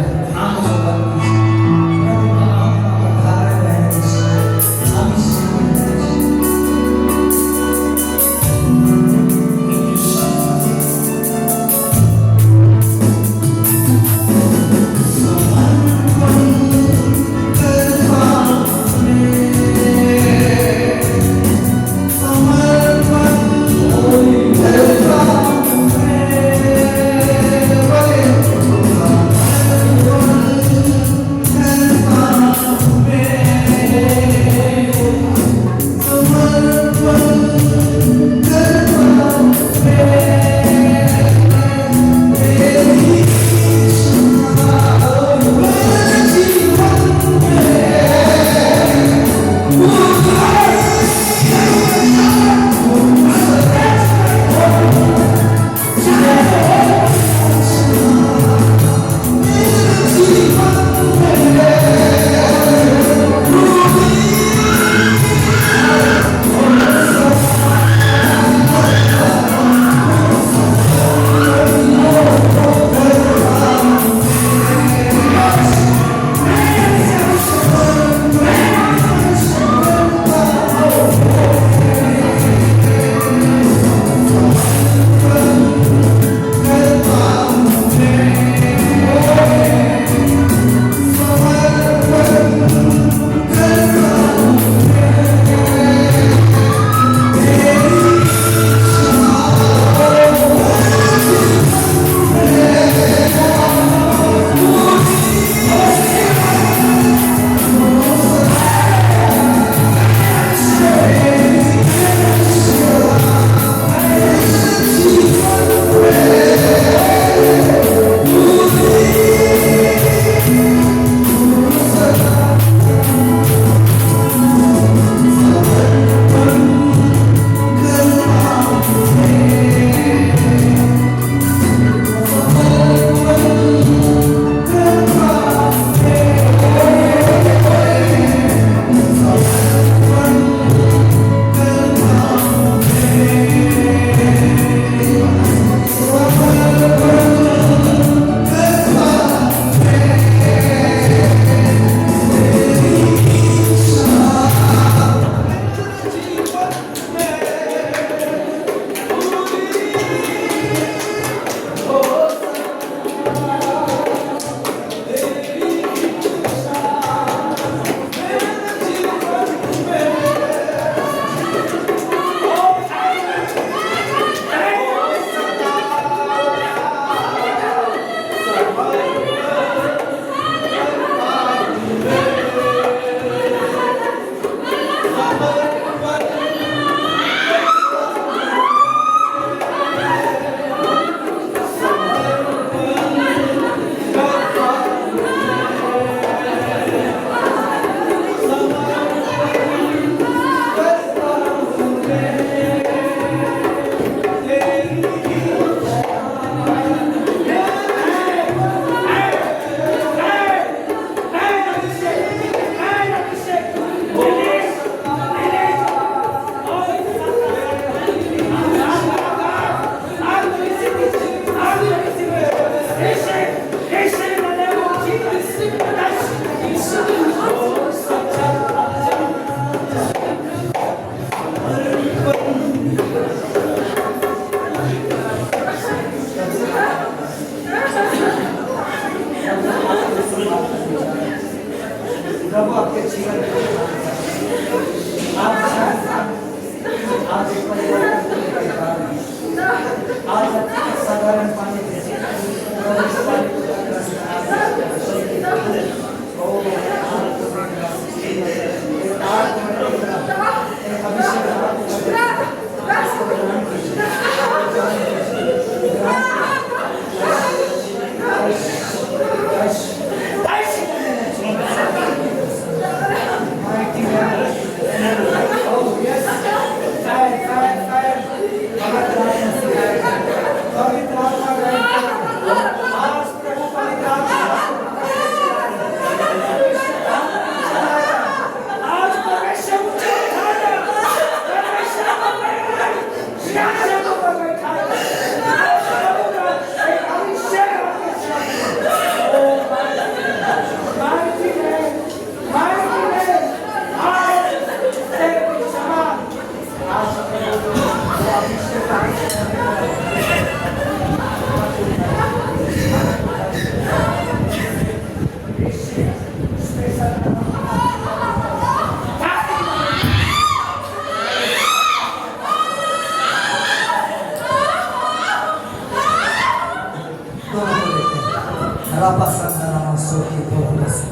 Rapasandara Masoki Boras.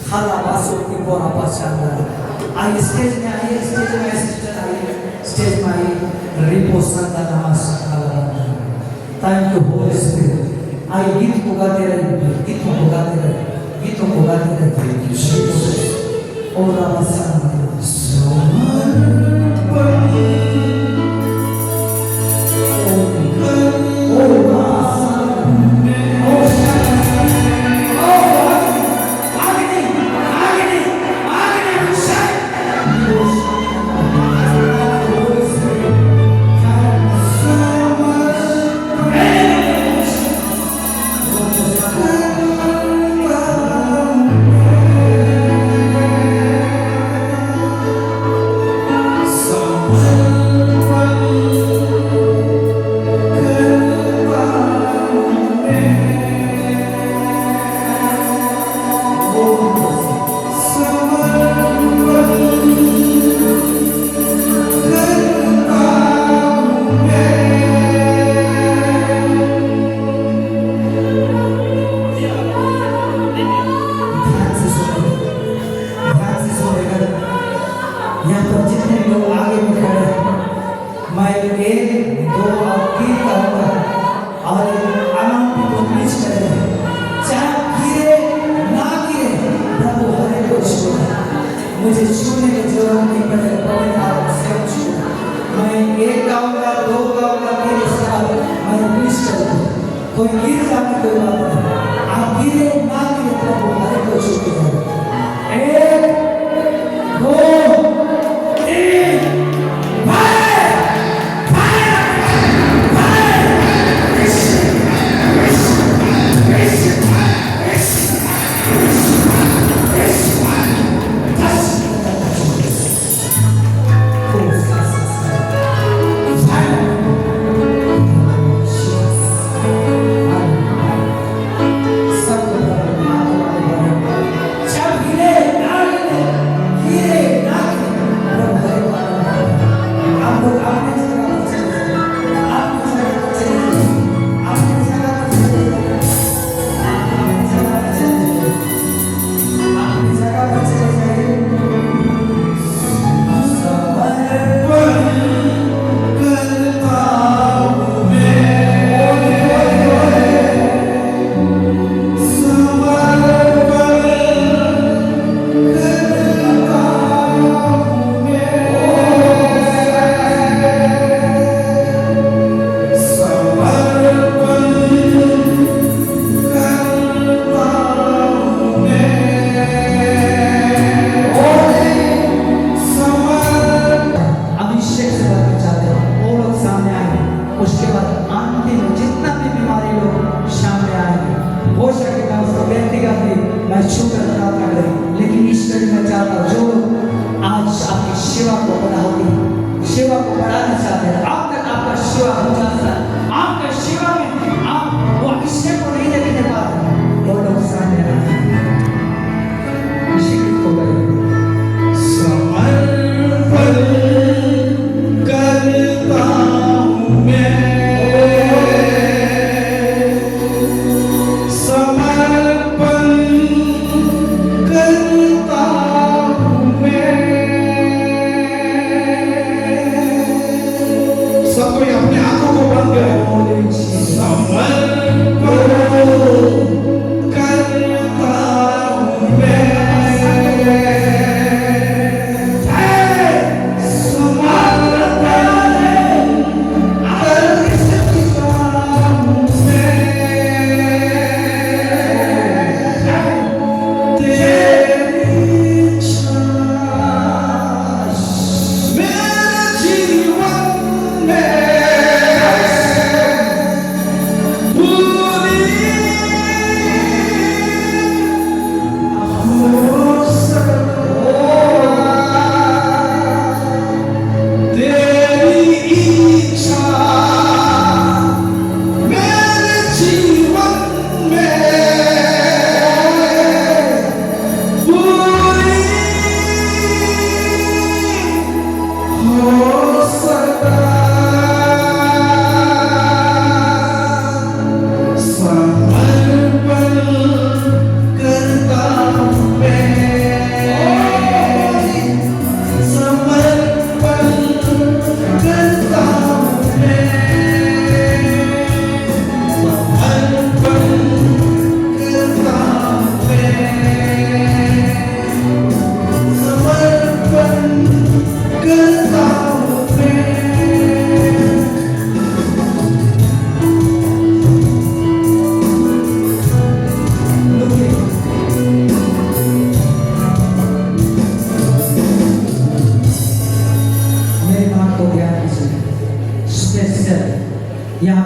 Hala Masoki Bora Pasandara. I stage में आइए, स्टेज में असिस्टेंट आइए, स्टेज में आइए, रिपोसंदरा Masakala. Thank you Holy Spirit. आई गीत को गाते रहे, गीत को गाते रहे, गीतों को गाते रहे। और रामसंदरा मुझे छूने की जरूरत नहीं पड़ेगा, पवन आप स्वयं छूना। मैं एक गाऊंगा, दो गाऊंगा, तीन साल मैं मिस करूंगा। कोई गिर जाने कोई बात नहीं, आप गिरे ना गिरे प्रभु हर को छूटेगा। एक, दो, तीन,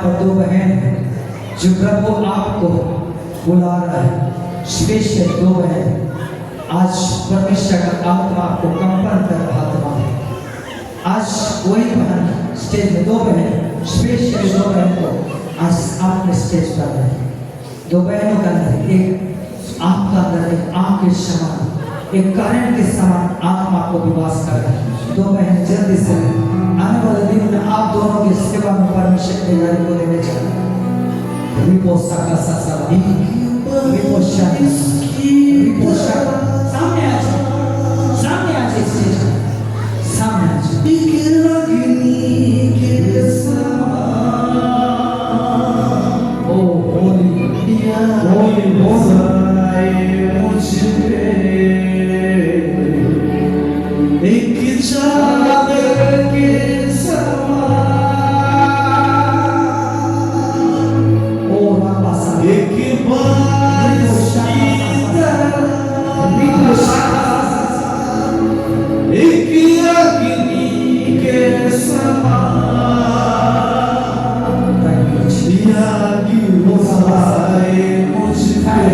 और दो बहन जो प्रभु आपको बुला रहा है, स्पेशल दो बहन। आज परमेश्वर का आत्मा आपको कंपन कर रहा आत्मा है। आज वही बहन स्टेज में, दो बहन स्पेशल दो बहन को आज आपने स्टेज पर है। दो बहनों का अंदर एक आपका अंदर एक आग के समान, एक कारण के समान आत्मा को विवास कर रहा है। दो बहन जल्दी से आने वाले दिन में आप दोनों की सेवा में परमेश्वर के गाड़ी को देने चले। रिपोसा का सासा रिपोसा रिपोसा सामने आ जाओ, सामने आ जाओ, स्टेज सामने आ जाओ। ओ होली होली होसाए मुझे एक चादर के समान। ओ रापा एक बारिश की तरह, एक अग्नि के समान। यागी होसाए मुझ पे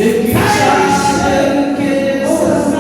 एक चादर के समान।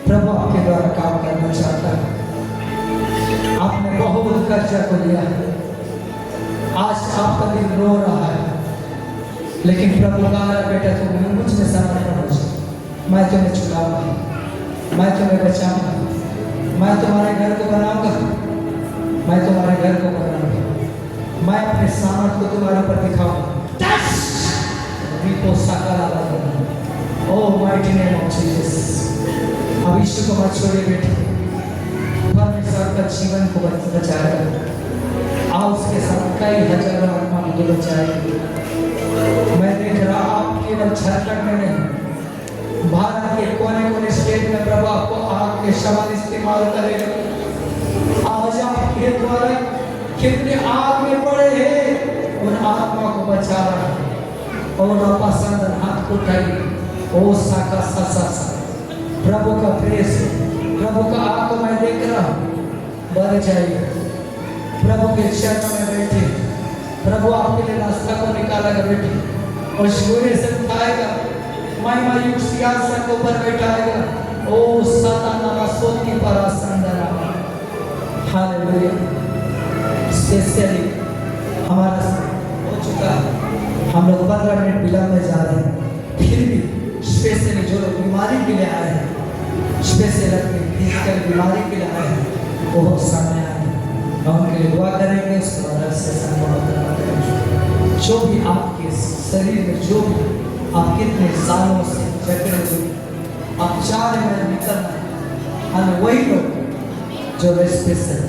प्रभु आपके द्वारा काम करना चाहता है। आपने बहुत कर्जा को लिया है, आज आपका दिल रो रहा है, लेकिन प्रभु का बेटा तुम मुझ में समर्पण हो जाओ, मैं तुम्हें छुड़ाऊंगा, मैं तुम्हें बचाऊंगा, मैं तुम्हारे घर को बनाऊंगा, मैं तुम्हारे घर को बनाऊंगा, मैं अपने सामर्थ को तुम्हारे ऊपर दिखाऊंगा। Oh mighty name of Jesus। अब यीशु को मत छोड़िए बेटे, परमेश्वर का जीवन को बचाएगा, आओ उसके साथ कई हजारों आत्मा को बचाएगी। मैं देख रहा आप केवल झारखंड में नहीं, भारत के कोने कोने स्टेट में प्रभु आपको आग के समान इस्तेमाल करेगा। आज आपके द्वारा कितने आग में पड़े हैं, उन आत्मा को बचा रहा है। और आपका संदन हाथ को उठाइए, ओ साका सा सा सा, प्रभु का प्रेस, प्रभु का आग को मैं देख रहा हूँ, बढ़ जाइए प्रभु के चरणों में बैठे, प्रभु आपके लिए रास्ता को निकालेगा बेटे, और सूर्य से उठाएगा, महिमा युक्त सिंहासन के ऊपर बैठाएगा। ओ सताना सोती पर आसंदरा, हालेलुया। स्पेशली हमारा हो चुका है, हम लोग 15 मिनट विलंब में जा रहे हैं, फिर भी स्पेशली जो लोग बीमारी के लिए आए हैं, स्पेशल अपनी फिजिकल बीमारी के लिए आए हैं, वो सामने आए हैं, हम उनके लिए दुआ करेंगे। उसके बाद सेशन करेंगे। जो भी आपके शरीर में, जो भी आप कितने सालों से जकड़े हुए, आप चाह रहे हैं निकलना, हम वही लोग जो स्पेशल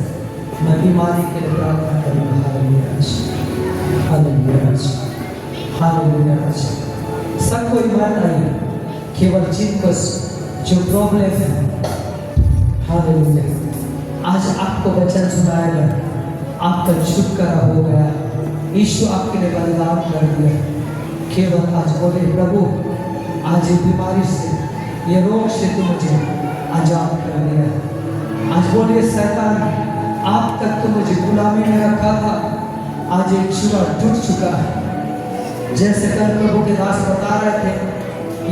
मैं बीमारी के लिए प्रार्थना करूँगा। Hallelujah, hallelujah, hallelujah. सब कोई मत नहीं, केवल जिनको जो प्रॉब्लम है, हालेलुया, आज आपको वचन सुनाएगा, आपका छुटकारा हो गया, यीशु आपके लिए बलिदान कर दिया। केवल आज बोले प्रभु, आज ये बीमारी से, ये रोग से तू मुझे आजाद कर दिया। आज बोलिए शैतान, आप तक तो मुझे गुलामी में रखा था, आज एक छुरा टूट चुका है। जैसे कल प्रभु के दास बता रहे थे,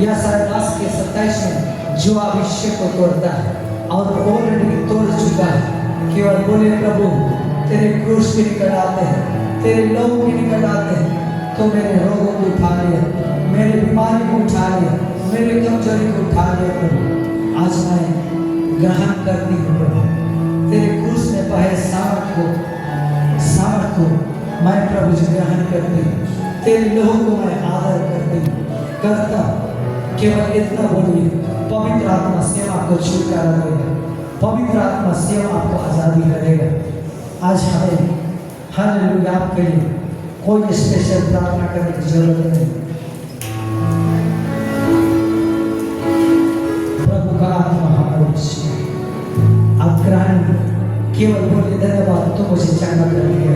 यह दास के 27 में जो अभिषेक को तोड़ता है और ऑलरेडी तोड़ चुका है। केवल बोले प्रभु, तेरे क्रूस के निकट आते हैं, तेरे लोगों के निकट आते हैं, तो मेरे रोगों को उठा लिया, मेरे बीमारी को उठा लिया, मेरे कमजोरी को उठा लिया। प्रभु आज मैं ग्रहण करती हूँ प्रभु, तेरे क्रूस में पाए सामर्थ को मैं प्रभु जी ग्रहण करती हूँ, तेरे लोगों को मैं आदर करता। केवल इतना बोलिए, पवित्र आत्मा स्वयं आपको छुटकारा देगा, पवित्र आत्मा स्वयं आपको आज़ादी करेगा। आज हमें हालेलुया आपके लिए कोई स्पेशल प्रार्थना करने की जरूरत नहीं। प्रभु का आत्मा हमारे आप ग्रहण केवल बोलिए, धन्यवाद तो मुझे चंगा कर दिया,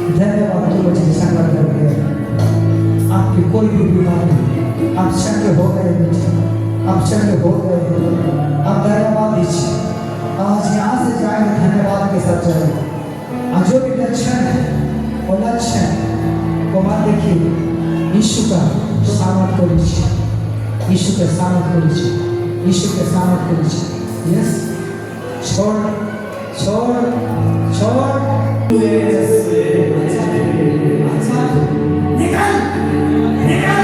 धन्यवाद तो मुझे संगत कर गए। आपकी कोई भी बीमारी आप चंगे हो गए, मुझे आप चंगे हो गए, आप धन्यवाद दीजिए। आज यहाँ से जाए धन्यवाद के साथ जाए। आज जो भी लक्षण है वो लक्षण को मत देखिए, यीशु का सामर्थ को लीजिए, यीशु के सामर्थ को लीजिए, यीशु के सामर्थ को लीजिए। यस, छोड़ छोड़ छोड़ निकल निकल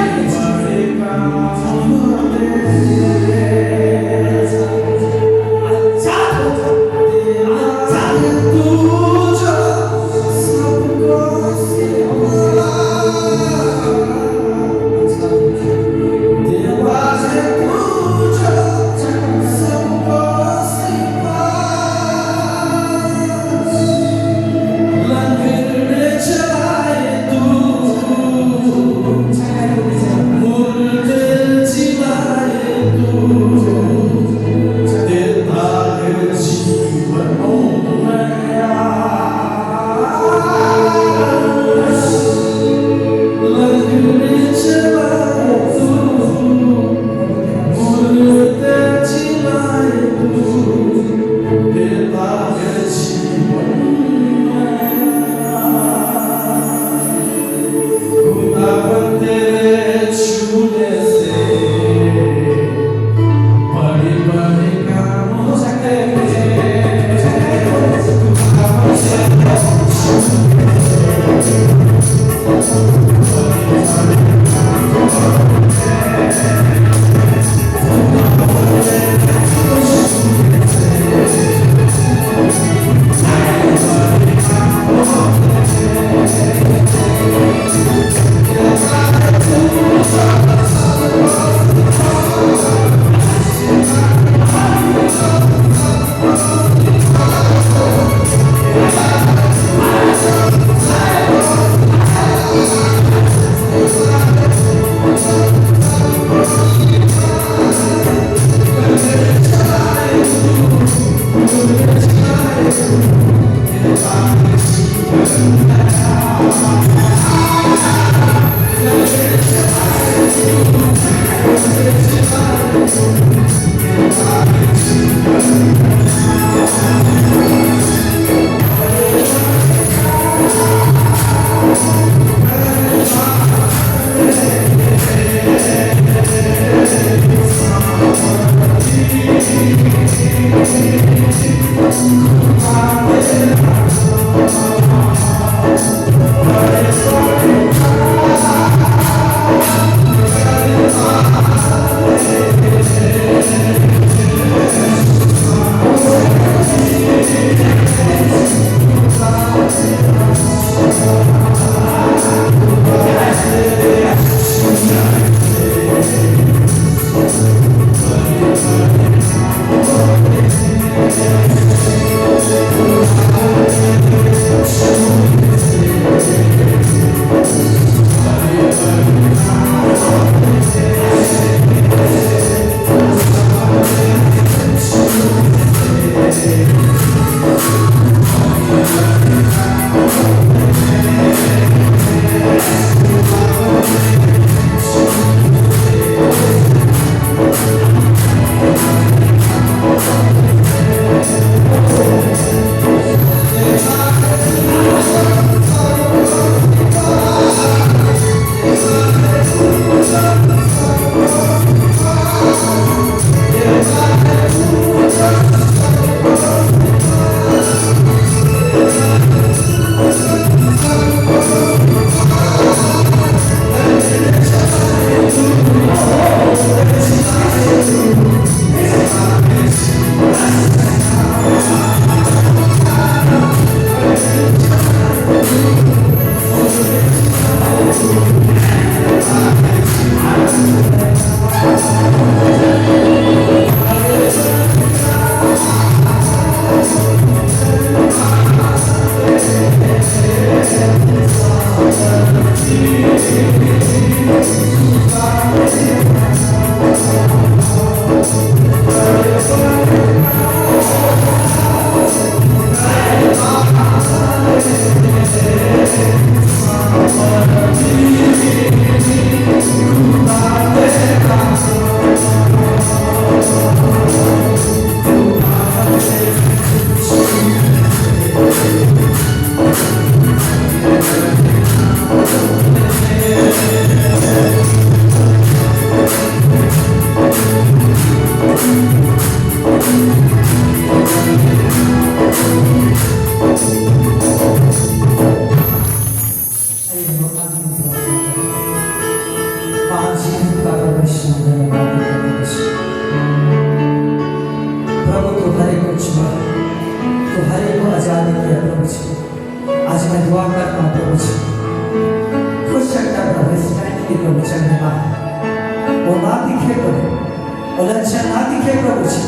उलझन ना दिखे प्रभु जी,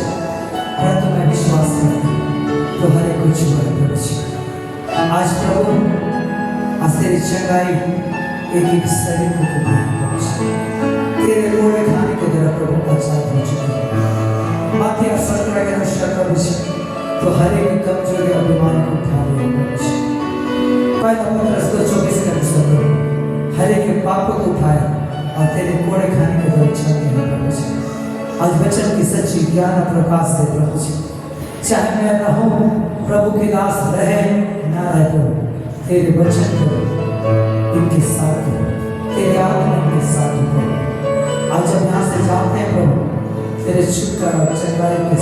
परंतु मैं विश्वास करता हूँ तो हर एक कुछ हुआ प्रभु जी। आज प्रभु आज तेरी चंगाई एक एक शरीर को कुमार प्रभु जी, तेरे कोड़े खाने के द्वारा प्रभु का साथ हो चुका है। माथे असर करेगा नशा प्रभु जी, तो हर एक कमजोरी और बीमारी को उठा लिया प्रभु जी। पहला पत्रस 2:24 का अनुसार हर एक पापों को उठाया और तेरे कोड़े खाने के द्वारा छा दिया प्रभु जी। आज वचन की सच्ची ज्ञान और प्रकाश दे प्रभु जी। चाहे मैं रहूं प्रभु की दास रहे ना रहे प्रभु, तेरे वचन को इनके साथ दो, तेरे आत्मा इनके साथ दो। आज जब यहाँ से जाते हैं प्रभु, तेरे छुटकारा और चंगाई के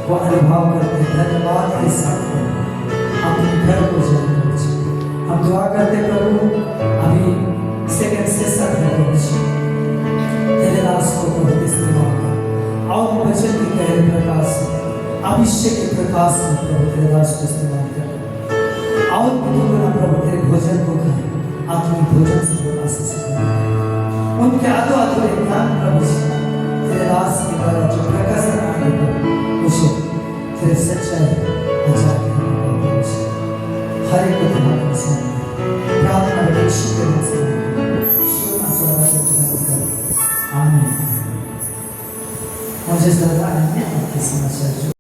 को अनुभव करते धन्यवाद के साथ अपने घर को जाए प्रभु जी। हम दुआ करते प्रभु, अभी सेकंड सेशन है प्रभु जी, तेरे दास को प्रभु इस्तेमाल कर और वचन की गहरे प्रकाश अभिषेक के प्रकाश में प्रभु तेरे दास को इस्तेमाल कर और प्रभु तेरे भोजन को खाए, आत्मिक भोजन से आशीष पाए। उनके आधो अधूरे ज्ञान प्रभु जी तेरे दास के द्वारा जो प्रकाशन आए उसे तेरे सच्चाई आचार प्रभु जी हर एक को तुम्हारे सामने प्रार्थना यीशु के नाम से सुना सदा से कर आमीन। मुझे सदा है आपकी समस्या